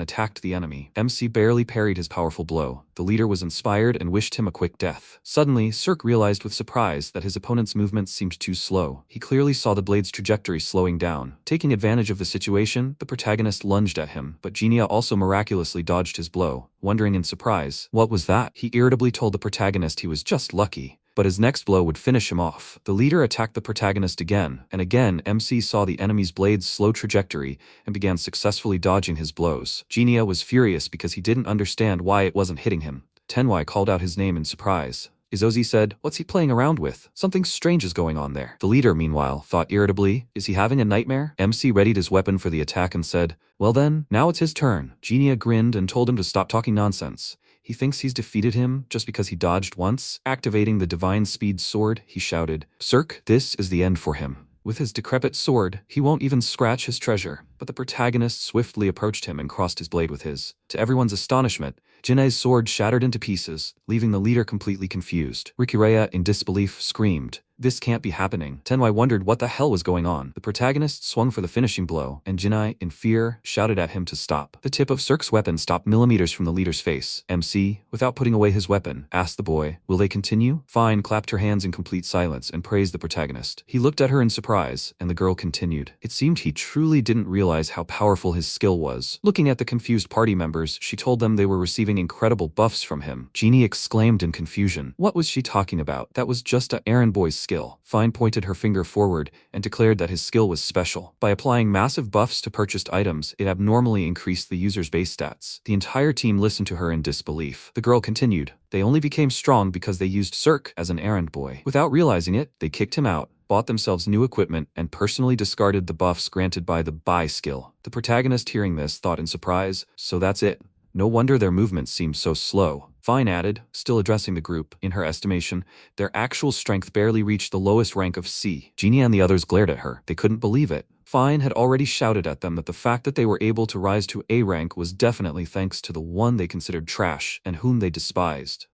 attacked the enemy. MC barely parried his powerful blow. The leader was inspired and wished him a quick death. Suddenly, Cirque realized with surprise that his opponent's movements seemed too slow. He clearly saw the blade's trajectory slowing down. Taking advantage of the situation, the protagonist lunged at him, but Genia also miraculously dodged his blow. Wondering in surprise, what was that? He irritably told the protagonist he was just lucky. But his next blow would finish him off. The leader attacked the protagonist again, and again MC saw the enemy's blade's slow trajectory and began successfully dodging his blows. Genia was furious because he didn't understand why it wasn't hitting him. Tenwai called out his name in surprise. Izozi said, what's he playing around with? Something strange is going on there. The leader, meanwhile, thought irritably, is he having a nightmare? MC readied his weapon for the attack and said, well then, now it's his turn. Genia grinned and told him to stop talking nonsense. He thinks he's defeated him just because he dodged once. Activating the divine speed sword, he shouted, Cirque, this is the end for him. With his decrepit sword, he won't even scratch his treasure. But the protagonist swiftly approached him and crossed his blade with his. To everyone's astonishment, Jine's sword shattered into pieces, leaving the leader completely confused. Rikureya, in disbelief, screamed, this can't be happening. Tenwai wondered what the hell was going on. The protagonist swung for the finishing blow, and Jinai, in fear, shouted at him to stop. The tip of Cirque's weapon stopped millimeters from the leader's face. MC, without putting away his weapon, asked the boy, will they continue? Fine clapped her hands in complete silence and praised the protagonist. He looked at her in surprise, and the girl continued. It seemed he truly didn't realize how powerful his skill was. Looking at the confused party members, she told them they were receiving incredible buffs from him. Genie exclaimed in confusion. What was she talking about? That was just a errand boy's skill. Fine pointed her finger forward and declared that his skill was special. By applying massive buffs to purchased items, it abnormally increased the user's base stats. The entire team listened to her in disbelief. The girl continued. They only became strong because they used Cirque as an errand boy. Without realizing it, they kicked him out, bought themselves new equipment, and personally discarded the buffs granted by the buy skill. The protagonist, hearing this, thought in surprise, so that's it. No wonder their movements seemed so slow. Fine added, still addressing the group, in her estimation, their actual strength barely reached the lowest rank of C. Genie and the others glared at her. They couldn't believe it. Fine had already shouted at them that the fact that they were able to rise to A rank was definitely thanks to the one they considered trash and whom they despised.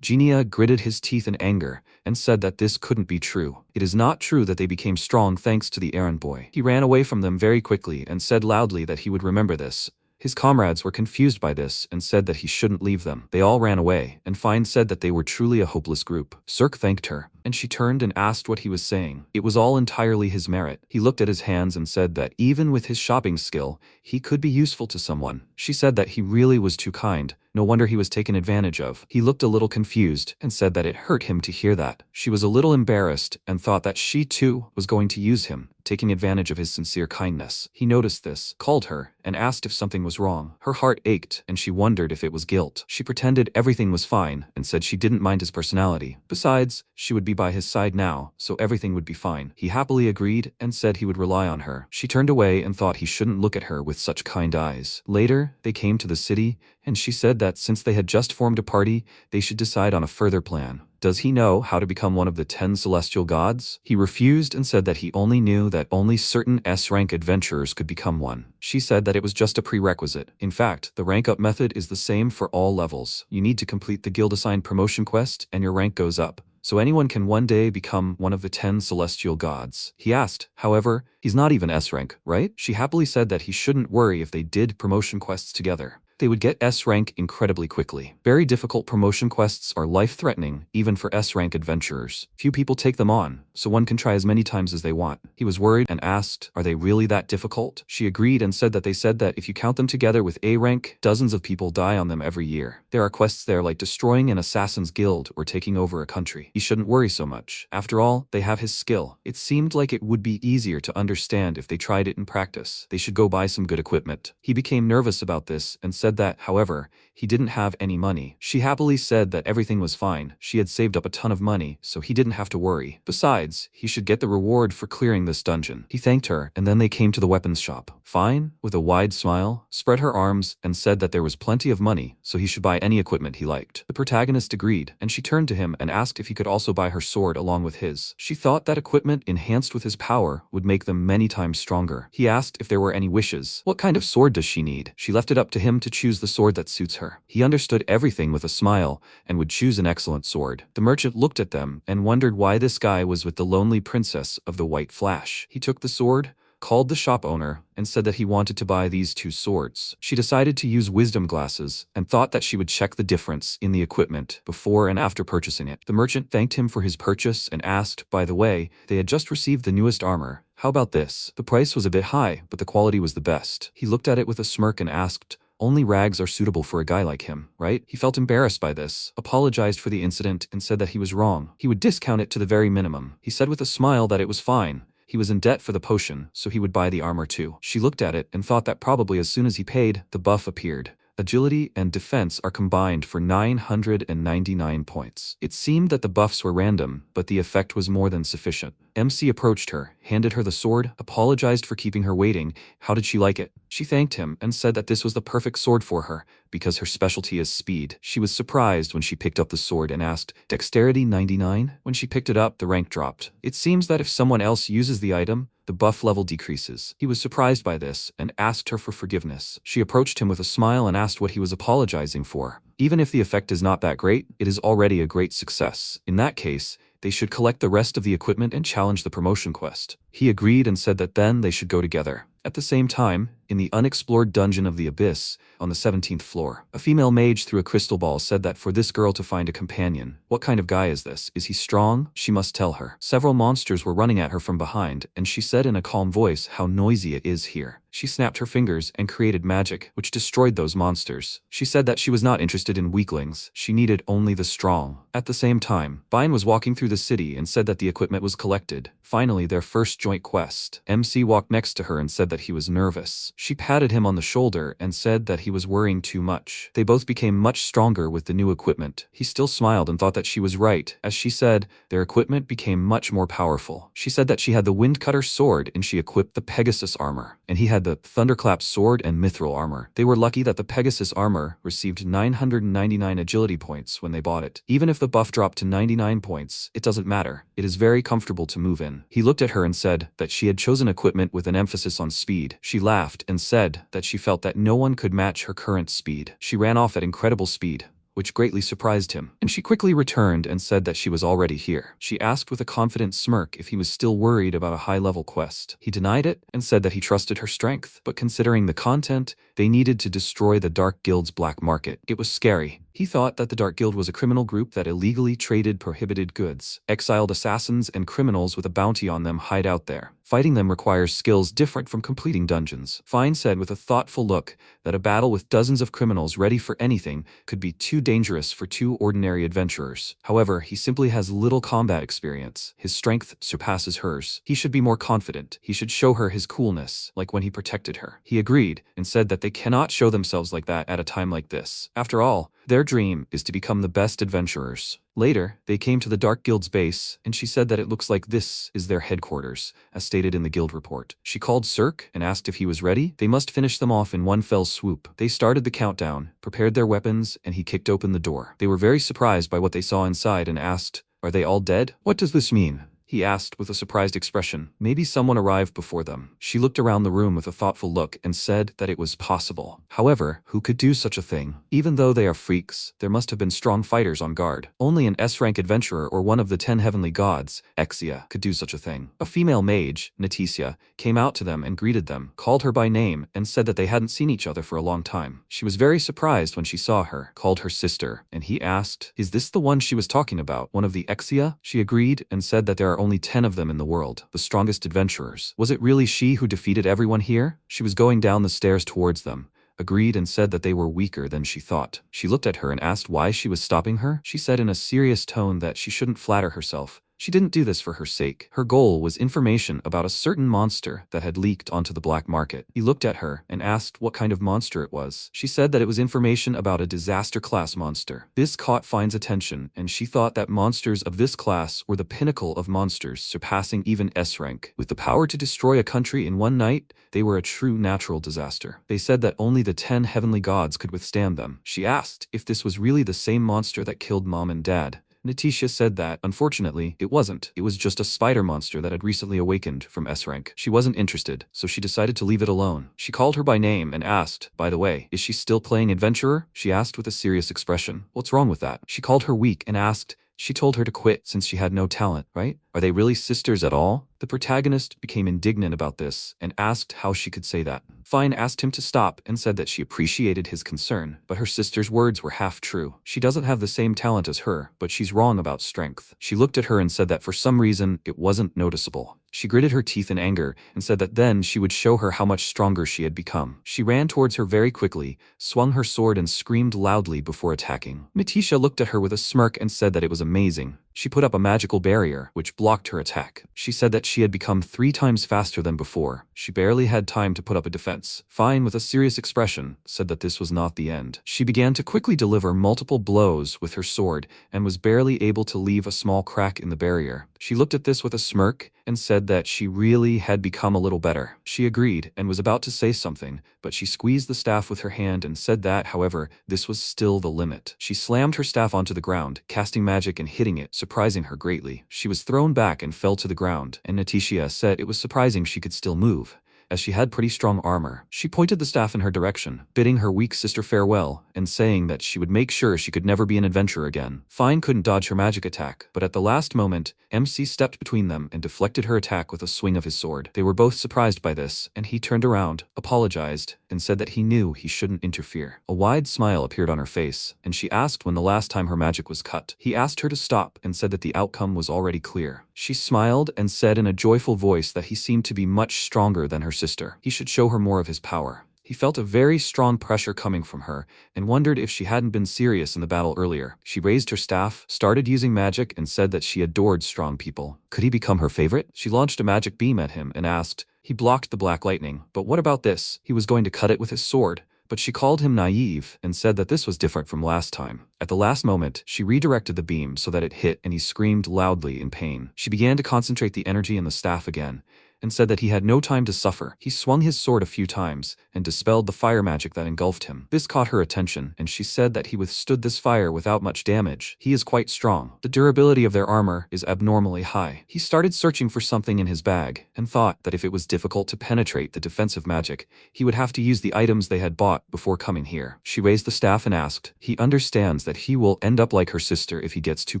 Genia gritted his teeth in anger and said that this couldn't be true. It is not true that they became strong thanks to the errand boy. He ran away from them very quickly and said loudly that he would remember this. His comrades were confused by this and said that he shouldn't leave them. They all ran away, and Fine said that they were truly a hopeless group. Cirque thanked her, and she turned and asked what he was saying. It was all entirely his merit. He looked at his hands and said that even with his shopping skill, he could be useful to someone. She said that he really was too kind. No wonder he was taken advantage of. He looked a little confused and said that it hurt him to hear that. She was a little embarrassed and thought that she too was going to use him, taking advantage of his sincere kindness. He noticed this, called her, and asked if something was wrong. Her heart ached, and she wondered if it was guilt. She pretended everything was fine and said she didn't mind his personality. Besides, she would be by his side now, so everything would be fine. He happily agreed and said he would rely on her. She turned away and thought he shouldn't look at her with such kind eyes. Later, they came to the city, and she said that since they had just formed a party, they should decide on a further plan. Does he know how to become one of the 10 celestial gods? He refused and said that he only knew that only certain S-rank adventurers could become one. She said that it was just a prerequisite. In fact, the rank up method is the same for all levels. You need to complete the guild-assigned promotion quest and your rank goes up. So anyone can one day become one of the 10 celestial gods. He asked, however, he's not even S-rank, right? She happily said that he shouldn't worry if they did promotion quests together. They would get S-rank incredibly quickly. Very difficult promotion quests are life-threatening, even for S-rank adventurers. Few people take them on, so one can try as many times as they want. He was worried and asked, are they really that difficult? She agreed and said that if you count them together with A rank, dozens of people die on them every year. There are quests there like destroying an assassin's guild or taking over a country. He shouldn't worry so much. After all, they have his skill. It seemed like it would be easier to understand if they tried it in practice. They should go buy some good equipment. He became nervous about this and said that, however, he didn't have any money. She happily said that everything was fine. She had saved up a ton of money, so he didn't have to worry. Besides, he should get the reward for clearing this dungeon. He thanked her, and then they came to the weapons shop. Fine, with a wide smile, spread her arms, and said that there was plenty of money, so he should buy any equipment he liked. The protagonist agreed, and she turned to him and asked if he could also buy her sword along with his. She thought that equipment enhanced with his power would make them many times stronger. He asked if there were any wishes. What kind of sword does she need? She left it up to him to choose the sword that suits her. He understood everything with a smile and would choose an excellent sword. The merchant looked at them and wondered why this guy was with the lonely princess of the White Flash. He took the sword, called the shop owner, and said that he wanted to buy these 2 swords. She decided to use wisdom glasses and thought that she would check the difference in the equipment before and after purchasing it. The merchant thanked him for his purchase and asked, by the way, they had just received the newest armor. How about this? The price was a bit high, but the quality was the best. He looked at it with a smirk and asked, only rags are suitable for a guy like him, right? He felt embarrassed by this, apologized for the incident, and said that he was wrong. He would discount it to the very minimum. He said with a smile that it was fine. He was in debt for the potion, so he would buy the armor too. She looked at it and thought that probably as soon as he paid, the buff appeared. Agility and defense are combined for 999 points. It seemed that the buffs were random, but the effect was more than sufficient. MC approached her, handed her the sword, apologized for keeping her waiting. How did she like it? She thanked him and said that this was the perfect sword for her, because her specialty is speed. She was surprised when she picked up the sword and asked, Dexterity 99? When she picked it up, the rank dropped. It seems that if someone else uses the item, the buff level decreases. He was surprised by this and asked her for forgiveness. She approached him with a smile and asked what he was apologizing for. Even if the effect is not that great, it is already a great success. In that case, they should collect the rest of the equipment and challenge the promotion quest. He agreed and said that then they should go together. At the same time, in the unexplored dungeon of the Abyss, on the 17th floor, a female mage through a crystal ball said that for this girl to find a companion. What kind of guy is this? Is he strong? She must tell her. Several monsters were running at her from behind, and she said in a calm voice how noisy it is here. She snapped her fingers and created magic, which destroyed those monsters. She said that she was not interested in weaklings. She needed only the strong. At the same time, Bine was walking through the city and said that the equipment was collected. Finally, their first joint quest. MC walked next to her and said that he was nervous. She patted him on the shoulder and said that he was worrying too much. They both became much stronger with the new equipment. He still smiled and thought that she was right. As she said, their equipment became much more powerful. She said that she had the Windcutter sword and she equipped the Pegasus armor, and he had the Thunderclap sword and Mithril armor. They were lucky that the Pegasus armor received 999 agility points when they bought it. Even if the buff dropped to 99 points, it doesn't matter. It is very comfortable to move in. He looked at her and said that she had chosen equipment with an emphasis on speed. She laughed and said that she felt that no one could match her current speed. She ran off at incredible speed, which greatly surprised him, and she quickly returned and said that she was already here. She asked with a confident smirk if he was still worried about a high-level quest. He denied it and said that he trusted her strength, but considering the content, they needed to destroy the Dark Guild's black market. It was scary. He thought that the Dark Guild was a criminal group that illegally traded prohibited goods. Exiled assassins and criminals with a bounty on them hide out there. Fighting them requires skills different from completing dungeons. Fine said with a thoughtful look that a battle with dozens of criminals ready for anything could be too dangerous for 2 ordinary adventurers. However, he simply has little combat experience. His strength surpasses hers. He should be more confident. He should show her his coolness, like when he protected her. He agreed and said that they cannot show themselves like that at a time like this. After all, their dream is to become the best adventurers. Later, they came to the Dark Guild's base, and she said that it looks like this is their headquarters, as stated in the guild report. She called Cirque and asked if he was ready. They must finish them off in one fell swoop. They started the countdown, prepared their weapons, and he kicked open the door. They were very surprised by what they saw inside and asked, "Are they all dead? What does this mean?" He asked with a surprised expression. Maybe someone arrived before them. She looked around the room with a thoughtful look and said that it was possible. However, who could do such a thing? Even though they are freaks, there must have been strong fighters on guard. Only an S-rank adventurer or one of the 10 heavenly gods, Exia, could do such a thing. A female mage, Naticia, came out to them and greeted them, called her by name, and said that they hadn't seen each other for a long time. She was very surprised when she saw her, called her sister, and he asked, "Is this the one she was talking about, one of the Exia?" She agreed and said that there are only 10 of them in the world, the strongest adventurers. Was it really she who defeated everyone here? She was going down the stairs towards them, agreed and said that they were weaker than she thought. She looked at her and asked why she was stopping her. She said in a serious tone that she shouldn't flatter herself. She didn't do this for her sake. Her goal was information about a certain monster that had leaked onto the black market. He looked at her and asked what kind of monster it was. She said that it was information about a disaster class monster. This caught Fine's attention, and she thought that monsters of this class were the pinnacle of monsters, surpassing even S-rank. With the power to destroy a country in one night, they were a true natural disaster. They said that only the 10 heavenly gods could withstand them. She asked if this was really the same monster that killed Mom and Dad. Naticia said that, unfortunately, it wasn't. It was just a spider monster that had recently awakened from S-rank. She wasn't interested, so she decided to leave it alone. She called her by name and asked, "By the way, is she still playing adventurer?" She asked with a serious expression. "What's wrong with that?" She called her weak and asked, she told her to quit since she had no talent, right? Are they really sisters at all? The protagonist became indignant about this and asked how she could say that. Fine asked him to stop and said that she appreciated his concern, but her sister's words were half true. She doesn't have the same talent as her, but she's wrong about strength. She looked at her and said that for some reason, it wasn't noticeable. She gritted her teeth in anger and said that then she would show her how much stronger she had become. She ran towards her very quickly, swung her sword and screamed loudly before attacking. Naticia looked at her with a smirk and said that it was amazing. She put up a magical barrier, which blocked her attack. She said that she had become 3 times faster than before. She barely had time to put up a defense. Fine, with a serious expression, said that this was not the end. She began to quickly deliver multiple blows with her sword and was barely able to leave a small crack in the barrier. She looked at this with a smirk and said that she really had become a little better. She agreed and was about to say something, but she squeezed the staff with her hand and said that, however, this was still the limit. She slammed her staff onto the ground, casting magic and hitting it, surprising her greatly. She was thrown back and fell to the ground, and Naticia said it was surprising she could still move, as she had pretty strong armor. She pointed the staff in her direction, bidding her weak sister farewell, and saying that she would make sure she could never be an adventurer again. Fine couldn't dodge her magic attack, but at the last moment, MC stepped between them and deflected her attack with a swing of his sword. They were both surprised by this, and he turned around, apologized, and said that he knew he shouldn't interfere. A wide smile appeared on her face, and she asked when the last time her magic was cut. He asked her to stop and said that the outcome was already clear. She smiled and said in a joyful voice that he seemed to be much stronger than her sister. He should show her more of his power. He felt a very strong pressure coming from her and wondered if she hadn't been serious in the battle earlier. She raised her staff, started using magic, and said that she adored strong people. Could he become her favorite? She launched a magic beam at him and asked. He blocked the black lightning. But what about this? He was going to cut it with his sword. But she called him naive and said that this was different from last time. At the last moment, she redirected the beam so that it hit and he screamed loudly in pain. She began to concentrate the energy in the staff again and said that he had no time to suffer. He swung his sword a few times and dispelled the fire magic that engulfed him. This caught her attention, and she said that he withstood this fire without much damage. He is quite strong. The durability of their armor is abnormally high. He started searching for something in his bag and thought that if it was difficult to penetrate the defensive magic, he would have to use the items they had bought before coming here. She raised the staff and asked, he understands that he will end up like her sister if he gets too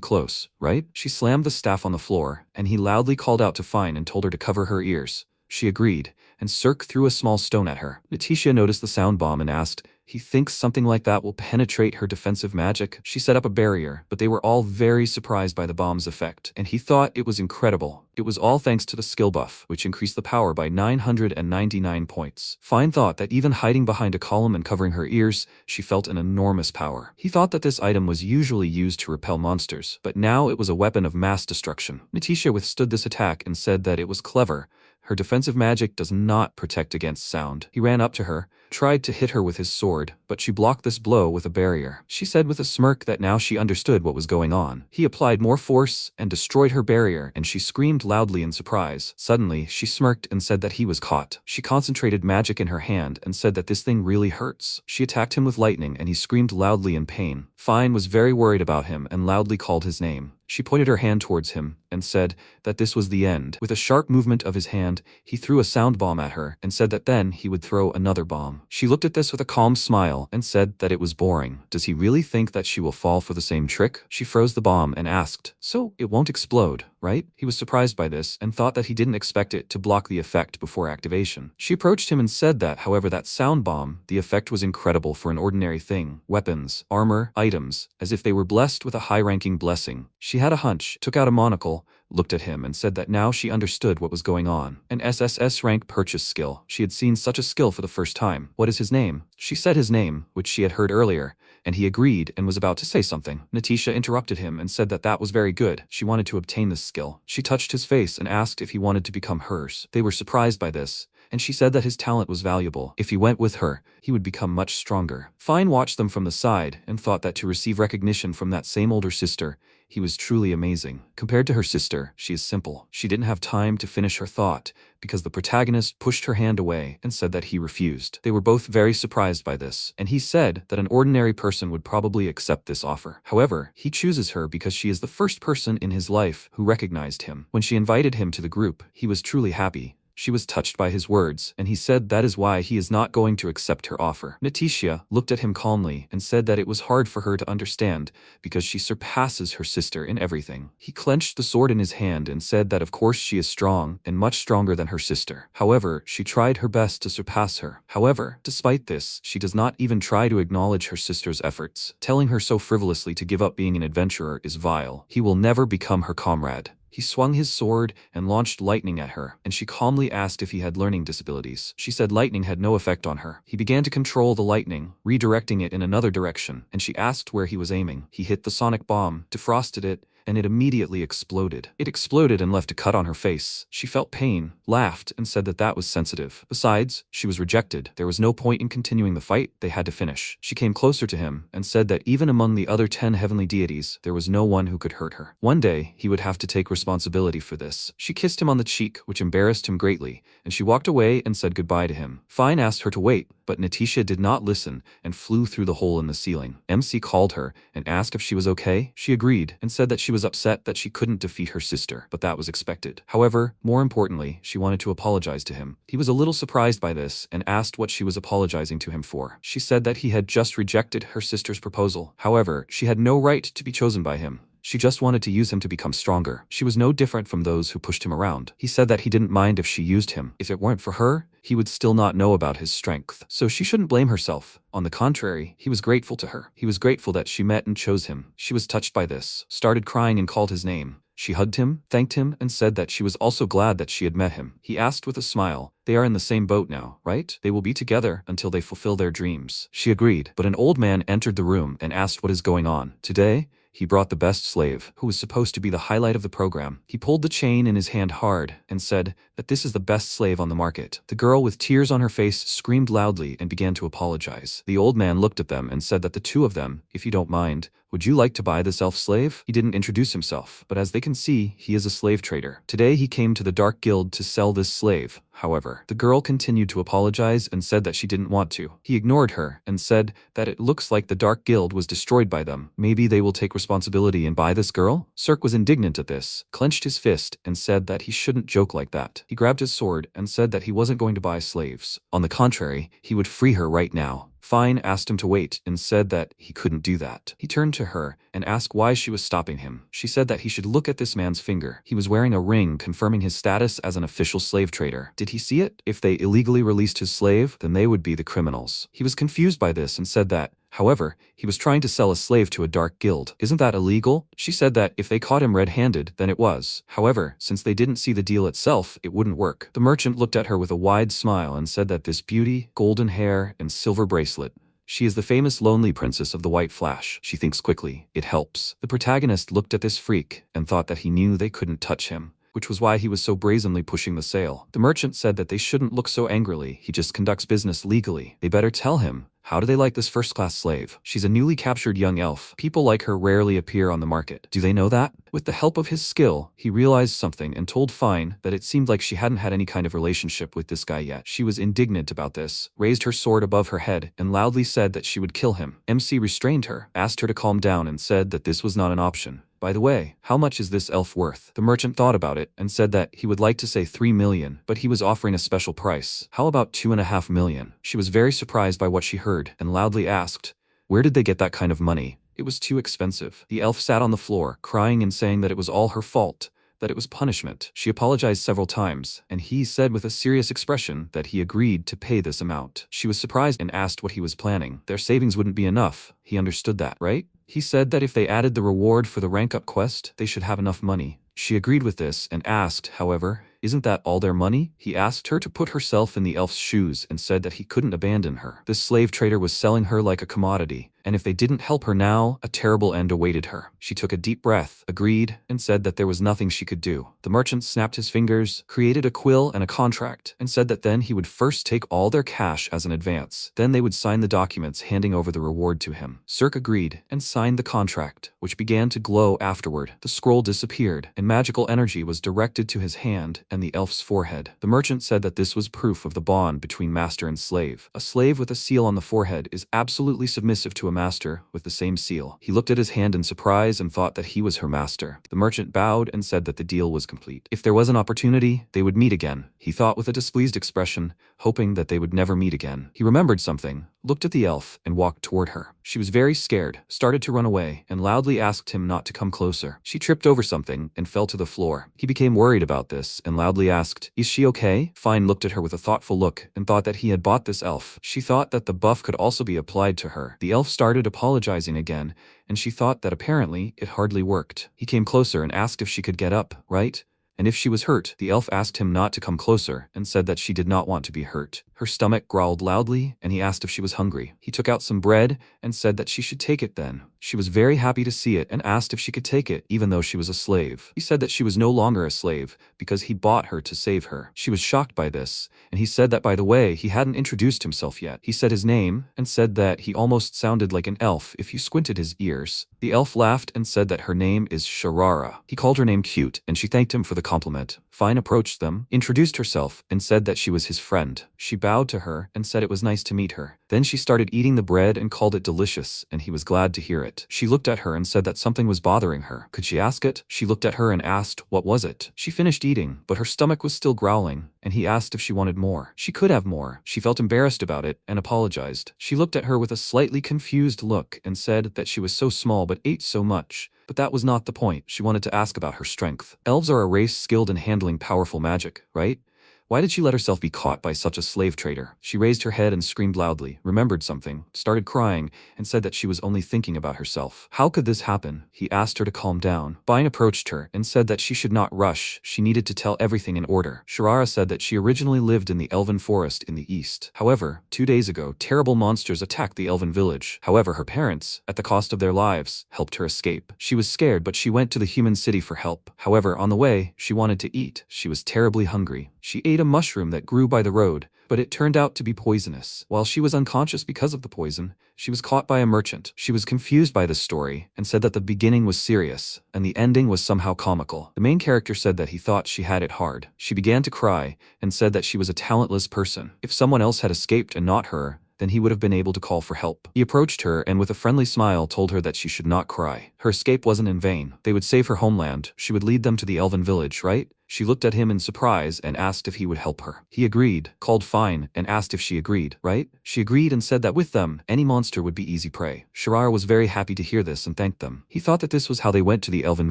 close, right? She slammed the staff on the floor, and he loudly called out to Fine and told her to cover her ears. She agreed, and Cirque threw a small stone at her. Naticia noticed the sound bomb and asked, he thinks something like that will penetrate her defensive magic? She set up a barrier, but they were all very surprised by the bomb's effect, and he thought it was incredible. It was all thanks to the skill buff, which increased the power by 999 points. Fine thought that even hiding behind a column and covering her ears, she felt an enormous power. He thought that this item was usually used to repel monsters, but now it was a weapon of mass destruction. Naticia withstood this attack and said that it was clever. Her defensive magic does not protect against sound. He ran up to her, tried to hit her with his sword, but she blocked this blow with a barrier. She said with a smirk that now she understood what was going on. He applied more force and destroyed her barrier, and she screamed loudly in surprise. Suddenly, she smirked and said that he was caught. She concentrated magic in her hand and said that this thing really hurts. She attacked him with lightning and he screamed loudly in pain. Fine was very worried about him and loudly called his name. She pointed her hand towards him and said that this was the end. With a sharp movement of his hand, he threw a sound bomb at her and said that then he would throw another bomb. She looked at this with a calm smile and said that it was boring. Does he really think that she will fall for the same trick? She froze the bomb and asked, "So it won't explode, right?" He was surprised by this and thought that he didn't expect it to block the effect before activation. She approached him and said that, however, that sound bomb, the effect was incredible for an ordinary thing. Weapons, armor, items, as if they were blessed with a high-ranking blessing. She had a hunch, took out a monocle, looked at him and said that now she understood what was going on. An SSS rank purchase skill. She had seen such a skill for the first time. What is his name? She said his name, which she had heard earlier, and he agreed and was about to say something. Natisha interrupted him and said that that was very good. She wanted to obtain this skill. She touched his face and asked if he wanted to become hers. They were surprised by this, and she said that his talent was valuable. If he went with her, he would become much stronger. Fine watched them from the side and thought that to receive recognition from that same older sister, he was truly amazing. Compared to her sister, she is simple. She didn't have time to finish her thought because the protagonist pushed her hand away and said that he refused. They were both very surprised by this, and he said that an ordinary person would probably accept this offer. However, he chooses her because she is the first person in his life who recognized him. When she invited him to the group, he was truly happy. She was touched by his words, and he said that is why he is not going to accept her offer. Natisha looked at him calmly and said that it was hard for her to understand because she surpasses her sister in everything. He clenched the sword in his hand and said that of course she is strong and much stronger than her sister. However, she tried her best to surpass her. However, despite this, she does not even try to acknowledge her sister's efforts. Telling her so frivolously to give up being an adventurer is vile. He will never become her comrade. He swung his sword and launched lightning at her, and she calmly asked if he had learning disabilities. She said lightning had no effect on her. He began to control the lightning, redirecting it in another direction, and she asked where he was aiming. He hit the sonic bomb, defrosted it, and it immediately exploded. It exploded and left a cut on her face. She felt pain, laughed, and said that that was sensitive. Besides, she was rejected. There was no point in continuing the fight. They had to finish. She came closer to him and said that even among the other 10 heavenly deities, there was no one who could hurt her. One day, he would have to take responsibility for this. She kissed him on the cheek, which embarrassed him greatly, and she walked away and said goodbye to him. Fine asked her to wait, but Natisha did not listen and flew through the hole in the ceiling. MC called her and asked if she was okay. She agreed and said that she was upset that she couldn't defeat her sister, but that was expected. However, more importantly, she wanted to apologize to him. He was a little surprised by this and asked what she was apologizing to him for. She said that he had just rejected her sister's proposal. However, she had no right to be chosen by him. She just wanted to use him to become stronger. She was no different from those who pushed him around. He said that he didn't mind if she used him. If it weren't for her, he would still not know about his strength. So she shouldn't blame herself. On the contrary, he was grateful to her. He was grateful that she met and chose him. She was touched by this, started crying and called his name. She hugged him, thanked him, and said that she was also glad that she had met him. He asked with a smile, "They are in the same boat now, right? They will be together until they fulfill their dreams." She agreed, but an old man entered the room and asked what is going on. Today, he brought the best slave, who was supposed to be the highlight of the program. He pulled the chain in his hand hard and said that this is the best slave on the market. The girl with tears on her face screamed loudly and began to apologize. The old man looked at them and said that the two of them, if you don't mind, would you like to buy this elf slave? He didn't introduce himself, but as they can see, he is a slave trader. Today he came to the Dark Guild to sell this slave. However, the girl continued to apologize and said that she didn't want to. He ignored her and said that it looks like the Dark Guild was destroyed by them. Maybe they will take responsibility and buy this girl? Cirque was indignant at this, clenched his fist, and said that he shouldn't joke like that. He grabbed his sword and said that he wasn't going to buy slaves. On the contrary, he would free her right now. Fine asked him to wait and said that he couldn't do that. He turned to her and asked why she was stopping him. She said that he should look at this man's finger. He was wearing a ring confirming his status as an official slave trader. Did he see it? If they illegally released his slave, then they would be the criminals. He was confused by this and said that, however, he was trying to sell a slave to a dark guild. Isn't that illegal? She said that if they caught him red-handed, then it was. However, since they didn't see the deal itself, it wouldn't work. The merchant looked at her with a wide smile and said that this beauty, golden hair, and silver bracelet, she is the famous lonely princess of the White Flash. She thinks quickly. It helps. The protagonist looked at this freak and thought that he knew they couldn't touch him. which was why he was so brazenly pushing the sale. The merchant said that they shouldn't look so angrily, he just conducts business legally. They better tell him. How do they like this first-class slave? She's a newly captured young elf. People like her rarely appear on the market. Do they know that? With the help of his skill, he realized something and told Fine that it seemed like she hadn't had any kind of relationship with this guy yet. She was indignant about this, raised her sword above her head, and loudly said that she would kill him. MC restrained her, asked her to calm down, and said that this was not an option. By the way, how much is this elf worth? The merchant thought about it and said that he would like to say 3 million, but he was offering a special price. How about 2.5 million? She was very surprised by what she heard and loudly asked, where did they get that kind of money? It was too expensive. The elf sat on the floor, crying and saying that it was all her fault, that it was punishment. She apologized several times, and he said with a serious expression that he agreed to pay this amount. She was surprised and asked what he was planning. Their savings wouldn't be enough. He understood that, right? He said that if they added the reward for the rank-up quest, they should have enough money. She agreed with this and asked, however, isn't that all their money? He asked her to put herself in the elf's shoes and said that he couldn't abandon her. This slave trader was selling her like a commodity, and if they didn't help her now, a terrible end awaited her. She took a deep breath, agreed, and said that there was nothing she could do. The merchant snapped his fingers, created a quill and a contract, and said that then he would first take all their cash as an advance. Then they would sign the documents handing over the reward to him. Cirque agreed and signed the contract, which began to glow afterward. The scroll disappeared, and magical energy was directed to his hand and the elf's forehead. The merchant said that this was proof of the bond between master and slave. A slave with a seal on the forehead is absolutely submissive to a master with the same seal. He looked at his hand in surprise and thought that he was her master. The merchant bowed and said that the deal was complete. If there was an opportunity, they would meet again, he thought with a displeased expression, hoping that they would never meet again. He remembered something, looked at the elf, and walked toward her. She was very scared, started to run away, and loudly asked him not to come closer. She tripped over something and fell to the floor. He became worried about this and loudly asked, is she okay? Fine looked at her with a thoughtful look and thought that he had bought this elf. She thought that the buff could also be applied to her. The elf started apologizing again, and she thought that apparently it hardly worked. He came closer and asked if she could get up, right? And if she was hurt. The elf asked him not to come closer and said that she did not want to be hurt. Her stomach growled loudly, and he asked if she was hungry. He took out some bread and said that she should take it then. She was very happy to see it and asked if she could take it, even though she was a slave. He said that she was no longer a slave because he bought her to save her. She was shocked by this, and he said that, by the way, he hadn't introduced himself yet. He said his name and said that he almost sounded like an elf if you squinted his ears. The elf laughed and said that her name is Sharara. He called her name cute, and she thanked him for the compliment. Fine approached them, introduced herself, and said that she was his friend. She bowed to her and said it was nice to meet her. Then she started eating the bread and called it delicious, and he was glad to hear it. She looked at her and said that something was bothering her. Could she ask it? She looked at her and asked, what was it? She finished eating, but her stomach was still growling, and he asked if she wanted more. She could have more. She felt embarrassed about it and apologized. She looked at her with a slightly confused look and said that she was so small but ate so much. But that was not the point. She wanted to ask about her strength. Elves are a race skilled in handling powerful magic, right? Why did she let herself be caught by such a slave trader? She raised her head and screamed loudly, remembered something, started crying, and said that she was only thinking about herself. How could this happen? He asked her to calm down. Bine approached her and said that she should not rush. She needed to tell everything in order. Sharara said that she originally lived in the elven forest in the east. However, 2 days ago, terrible monsters attacked the elven village. However, her parents, at the cost of their lives, helped her escape. She was scared, but she went to the human city for help. However, on the way, she wanted to eat. She was terribly hungry. She ate a mushroom that grew by the road, but it turned out to be poisonous. While she was unconscious because of the poison, she was caught by a merchant. She was confused by this story and said that the beginning was serious and the ending was somehow comical. The main character said that he thought she had it hard. She began to cry and said that she was a talentless person. If someone else had escaped and not her, then he would have been able to call for help. He approached her and with a friendly smile told her that she should not cry. Her escape wasn't in vain. They would save her homeland. She would lead them to the elven village, right? She looked at him in surprise and asked if he would help her. He agreed, called Fine, and asked if she agreed, right? She agreed and said that with them, any monster would be easy prey. Sharara was very happy to hear this and thanked them. He thought that this was how they went to the elven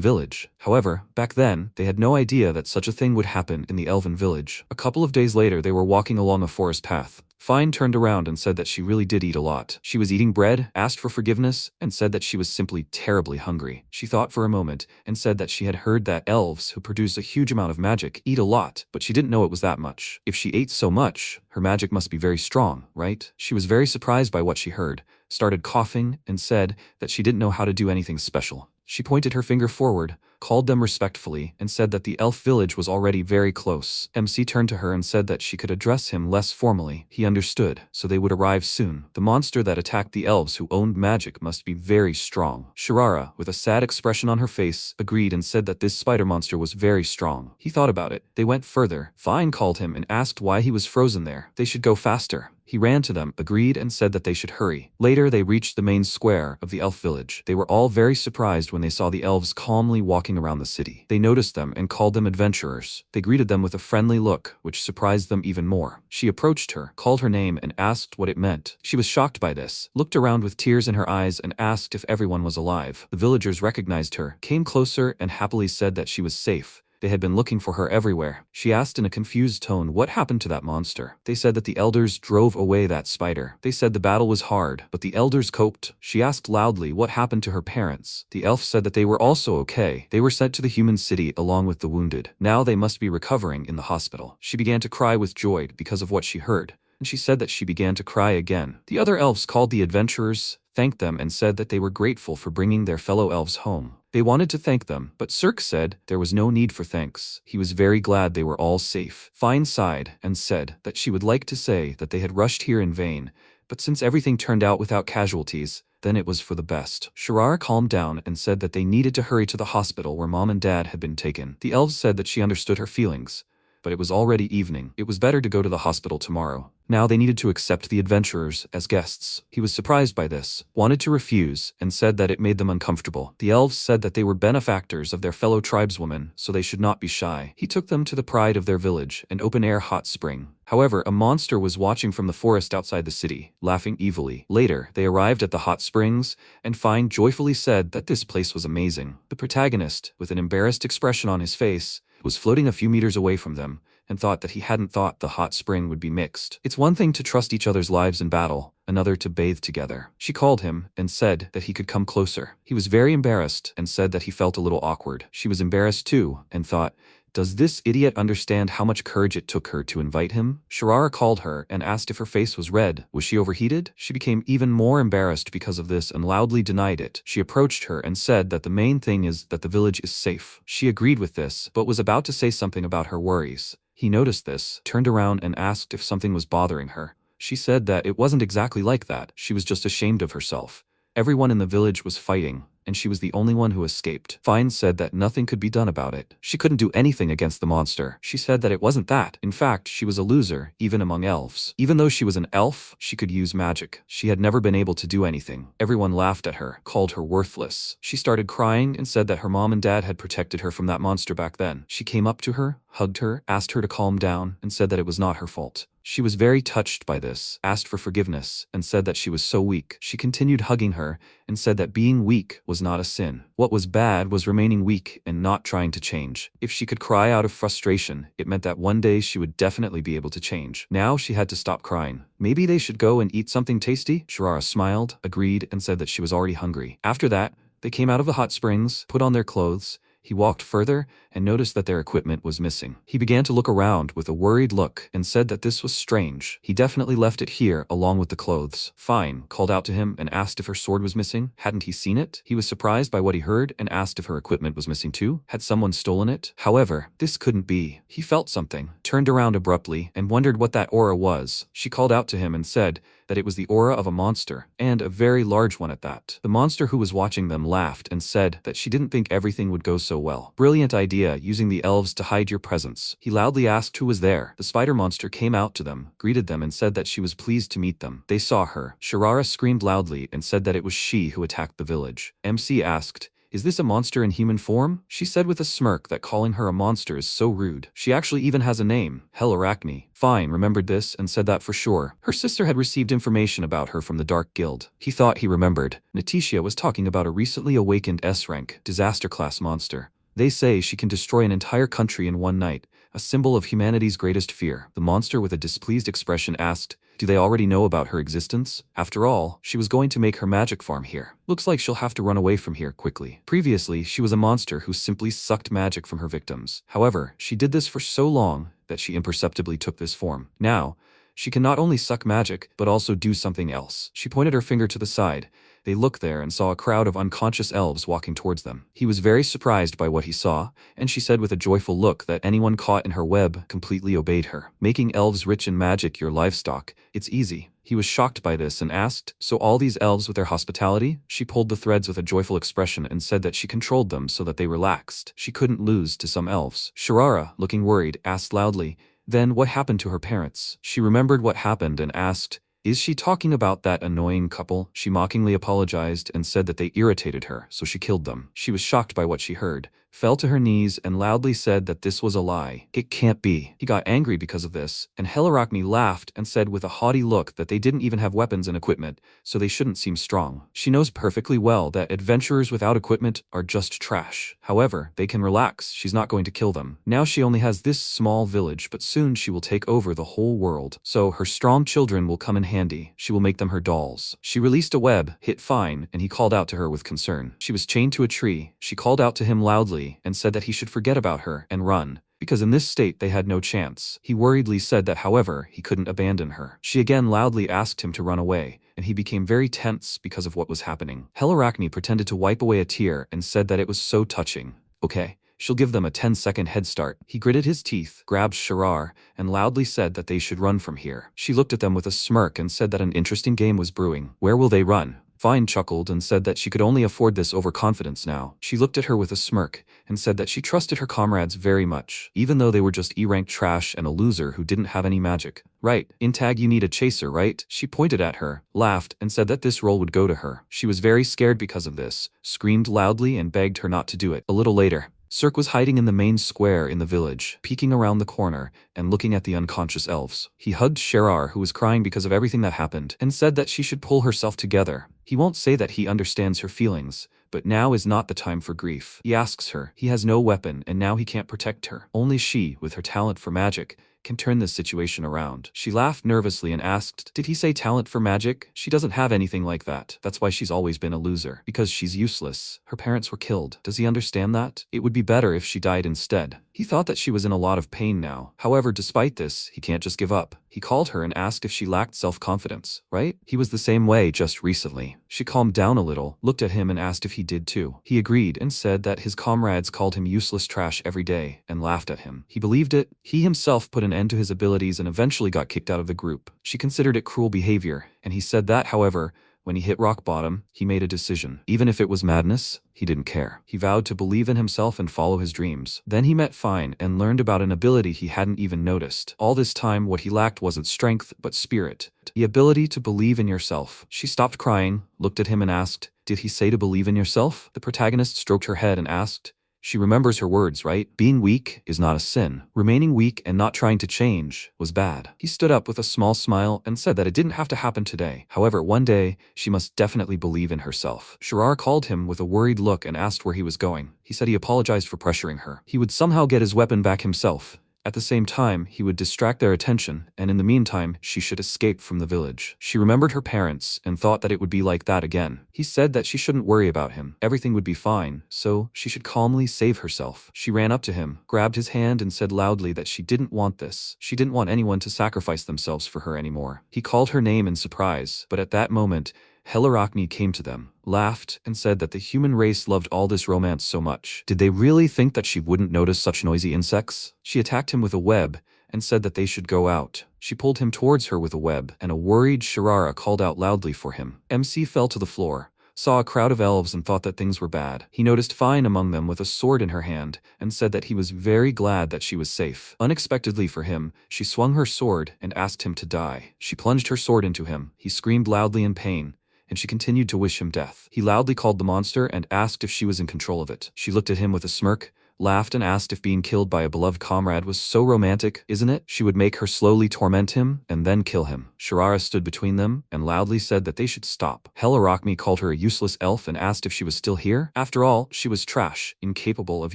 village. However, back then, they had no idea that such a thing would happen in the elven village. A couple of days later, they were walking along a forest path. Fine turned around and said that she really did eat a lot. She was eating bread, asked for forgiveness, and said that she was simply terribly hungry. She thought for a moment and said that she had heard that elves who produce a huge amount of magic eat a lot, but she didn't know it was that much. If she ate so much, her magic must be very strong, right? She was very surprised by what she heard, started coughing, and said that she didn't know how to do anything special. She pointed her finger forward, called them respectfully, and said that the elf village was already very close. MC turned to her and said that she could address him less formally. He understood, so they would arrive soon. The monster that attacked the elves who owned magic must be very strong. Shirara, with a sad expression on her face, agreed and said that this spider monster was very strong. He thought about it. They went further. Fine called him and asked why he was frozen there. They should go faster. He ran to them, agreed, and said that they should hurry. Later, they reached the main square of the elf village. They were all very surprised when they saw the elves calmly walking around the city. They noticed them and called them adventurers. They greeted them with a friendly look, which surprised them even more. She approached her, called her name, and asked what it meant. She was shocked by this, looked around with tears in her eyes, and asked if everyone was alive. The villagers recognized her, came closer, and happily said that she was safe. They had been looking for her everywhere. She asked in a confused tone what happened to that monster. They said that the elders drove away that spider. They said the battle was hard, but the elders coped. She asked loudly what happened to her parents. The elf said that they were also okay. They were sent to the human city along with the wounded. Now they must be recovering in the hospital. She began to cry with joy because of what she heard, and she said that she began to cry again. The other elves called the adventurers, thanked them, and said that they were grateful for bringing their fellow elves home. They wanted to thank them, but Cirque said there was no need for thanks. He was very glad they were all safe. Fine sighed and said that she would like to say that they had rushed here in vain, but since everything turned out without casualties, then it was for the best. Shirara calmed down and said that they needed to hurry to the hospital where Mom and Dad had been taken. The elves said that she understood her feelings, but it was already evening. It was better to go to the hospital tomorrow. Now they needed to accept the adventurers as guests. He was surprised by this, wanted to refuse, and said that it made them uncomfortable. The elves said that they were benefactors of their fellow tribeswomen, so they should not be shy. He took them to the pride of their village, an open-air hot spring. However, a monster was watching from the forest outside the city, laughing evilly. Later, they arrived at the hot springs, and Fine joyfully said that this place was amazing. The protagonist, with an embarrassed expression on his face, was floating a few meters away from them, and thought that he hadn't thought the hot spring would be mixed. It's one thing to trust each other's lives in battle, another to bathe together. She called him and said that he could come closer. He was very embarrassed and said that he felt a little awkward. She was embarrassed too and thought, does this idiot understand how much courage it took her to invite him? Shirara called her and asked if her face was red. Was she overheated? She became even more embarrassed because of this and loudly denied it. She approached her and said that the main thing is that the village is safe. She agreed with this, but was about to say something about her worries. He noticed this, turned around and asked if something was bothering her. She said that it wasn't exactly like that. She was just ashamed of herself. Everyone in the village was fighting, and she was the only one who escaped. Fine said that nothing could be done about it. She couldn't do anything against the monster. She said that it wasn't that. In fact, she was a loser, even among elves. Even though she was an elf, she could use magic. She had never been able to do anything. Everyone laughed at her, called her worthless. She started crying and said that her mom and dad had protected her from that monster back then. She came up to her, hugged her, asked her to calm down, and said that it was not her fault. She was very touched by this, asked for forgiveness, and said that she was so weak. She continued hugging her and said that being weak was not a sin. What was bad was remaining weak and not trying to change. If she could cry out of frustration, it meant that one day she would definitely be able to change. Now she had to stop crying. Maybe they should go and eat something tasty? Shirara smiled, agreed, and said that she was already hungry. After that, they came out of the hot springs, put on their clothes. He walked further and noticed that their equipment was missing. He began to look around with a worried look and said that this was strange. He definitely left it here along with the clothes. Fine called out to him and asked if her sword was missing. Hadn't he seen it? He was surprised by what he heard and asked if her equipment was missing too. Had someone stolen it? However, this couldn't be. He felt something, turned around abruptly, and wondered what that aura was. She called out to him and said that it was the aura of a monster, and a very large one at that. The monster who was watching them laughed and said that she didn't think everything would go so well. Brilliant idea, using the elves to hide your presence. He loudly asked who was there. The spider monster came out to them, greeted them, and said that she was pleased to meet them. They saw her. Shirara screamed loudly and said that it was she who attacked the village. MC asked, "Is this a monster in human form?" She said with a smirk that calling her a monster is so rude. She actually even has a name, Hell Arachne. Fine remembered this and said that for sure. Her sister had received information about her from the Dark Guild. He thought he remembered. Naticia was talking about a recently awakened S-rank, disaster class monster. They say she can destroy an entire country in one night, a symbol of humanity's greatest fear. The monster with a displeased expression asked, do they already know about her existence? After all, she was going to make her magic farm here. Looks like she'll have to run away from here quickly. Previously, she was a monster who simply sucked magic from her victims. However, she did this for so long that she imperceptibly took this form. Now, she can not only suck magic, but also do something else. She pointed her finger to the side, They looked there and saw a crowd of unconscious elves walking towards them. He was very surprised by what he saw, and she said with a joyful look that anyone caught in her web completely obeyed her. Making elves rich in magic your livestock, it's easy. He was shocked by this and asked, so all these elves with their hospitality? She pulled the threads with a joyful expression and said that she controlled them so that they relaxed. She couldn't lose to some elves. Shirara, looking worried, asked loudly, then what happened to her parents? She remembered what happened and asked, is she talking about that annoying couple? She mockingly apologized and said that they irritated her, so she killed them. She was shocked by what she heard, fell to her knees and loudly said that this was a lie. It can't be. He got angry because of this, and Helarakni laughed and said with a haughty look that they didn't even have weapons and equipment, so they shouldn't seem strong. She knows perfectly well that adventurers without equipment are just trash. However, they can relax. She's not going to kill them. Now she only has this small village, but soon she will take over the whole world. So her strong children will come in handy. She will make them her dolls. She released a web, hit Fine, and he called out to her with concern. She was chained to a tree. She called out to him loudly and said that he should forget about her and run, because in this state they had no chance. He worriedly said that however, he couldn't abandon her. She again loudly asked him to run away, and he became very tense because of what was happening. Helarakni pretended to wipe away a tear and said that it was so touching. Okay, she'll give them a 10-second head start. He gritted his teeth, grabbed Shirar, and loudly said that they should run from here. She looked at them with a smirk and said that an interesting game was brewing. Where will they run? Fine chuckled and said that she could only afford this overconfidence now. She looked at her with a smirk and said that she trusted her comrades very much, even though they were just E-rank trash and a loser who didn't have any magic. Right, in tag you need a chaser, right? She pointed at her, laughed, and said that this role would go to her. She was very scared because of this, screamed loudly and begged her not to do it. A little later, Cirque was hiding in the main square in the village, peeking around the corner and looking at the unconscious elves. He hugged Shirar, who was crying because of everything that happened, and said that she should pull herself together. He won't say that he understands her feelings, but now is not the time for grief. He asks her. He has no weapon and now he can't protect her. Only she, with her talent for magic, can turn this situation around. She laughed nervously and asked, did he say talent for magic? She doesn't have anything like that. That's why she's always been a loser. Because she's useless. Her parents were killed. Does he understand that? It would be better if she died instead. He thought that she was in a lot of pain now. However, despite this, he can't just give up. He called her and asked if she lacked self-confidence, right? He was the same way just recently. She calmed down a little, looked at him and asked if he did too. He agreed and said that his comrades called him useless trash every day and laughed at him. He believed it. He himself put an end to his abilities and eventually got kicked out of the group. She considered it cruel behavior, and he said that, however, when he hit rock bottom, he made a decision. Even if it was madness, he didn't care. He vowed to believe in himself and follow his dreams. Then he met Fine and learned about an ability he hadn't even noticed. All this time, what he lacked wasn't strength, but spirit. The ability to believe in yourself. She stopped crying, looked at him and asked, did he say to believe in yourself? The protagonist stroked her head and asked, she remembers her words, right? Being weak is not a sin. Remaining weak and not trying to change was bad. He stood up with a small smile and said that it didn't have to happen today. However, one day, she must definitely believe in herself. Shirar called him with a worried look and asked where he was going. He said he apologized for pressuring her. He would somehow get his weapon back himself. At the same time, he would distract their attention, and in the meantime, she should escape from the village. She remembered her parents and thought that it would be like that again. He said that she shouldn't worry about him. Everything would be fine, so she should calmly save herself. She ran up to him, grabbed his hand and said loudly that she didn't want this. She didn't want anyone to sacrifice themselves for her anymore. He called her name in surprise, but at that moment, Helarakni came to them, laughed, and said that the human race loved all this romance so much. Did they really think that she wouldn't notice such noisy insects? She attacked him with a web and said that they should go out. She pulled him towards her with a web, and a worried Shirara called out loudly for him. MC fell to the floor, saw a crowd of elves and thought that things were bad. He noticed Fine among them with a sword in her hand and said that he was very glad that she was safe. Unexpectedly for him, she swung her sword and asked him to die. She plunged her sword into him. He screamed loudly in pain, and she continued to wish him death. He loudly called the monster and asked if she was in control of it. She looked at him with a smirk, laughed and asked if being killed by a beloved comrade was so romantic, isn't it? She would make her slowly torment him and then kill him. Shirara stood between them and loudly said that they should stop. Helarakni called her a useless elf and asked if she was still here. After all, she was trash, incapable of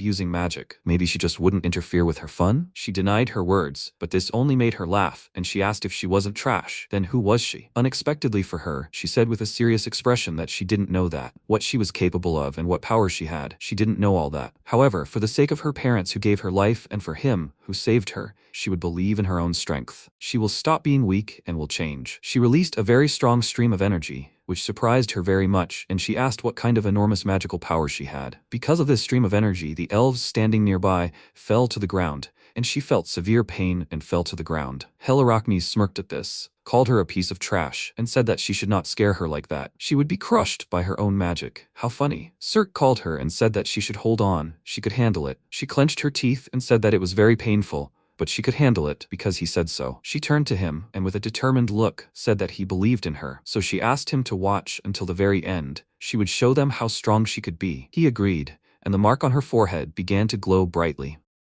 using magic. Maybe she just wouldn't interfere with her fun? She denied her words, but this only made her laugh, and she asked if she wasn't trash. Then who was she? Unexpectedly for her, she said with a serious expression that she didn't know that. What she was capable of and what power she had, she didn't know all that. However, for the sake of her parents who gave her life and for him who saved her, she would believe in her own strength. She will stop being weak and will change. She released a very strong stream of energy, which surprised her very much, and she asked what kind of enormous magical power she had. Because of this stream of energy, the elves standing nearby fell to the ground, and she felt severe pain and fell to the ground. Helarachnes smirked at this, called her a piece of trash, and said that she should not scare her like that. She would be crushed by her own magic. How funny. Cirque called her and said that she should hold on, she could handle it. She clenched her teeth and said that it was very painful, but she could handle it because he said so. She turned to him and with a determined look said that he believed in her. So she asked him to watch until the very end. She would show them how strong she could be. He agreed, and the mark on her forehead began to glow brightly.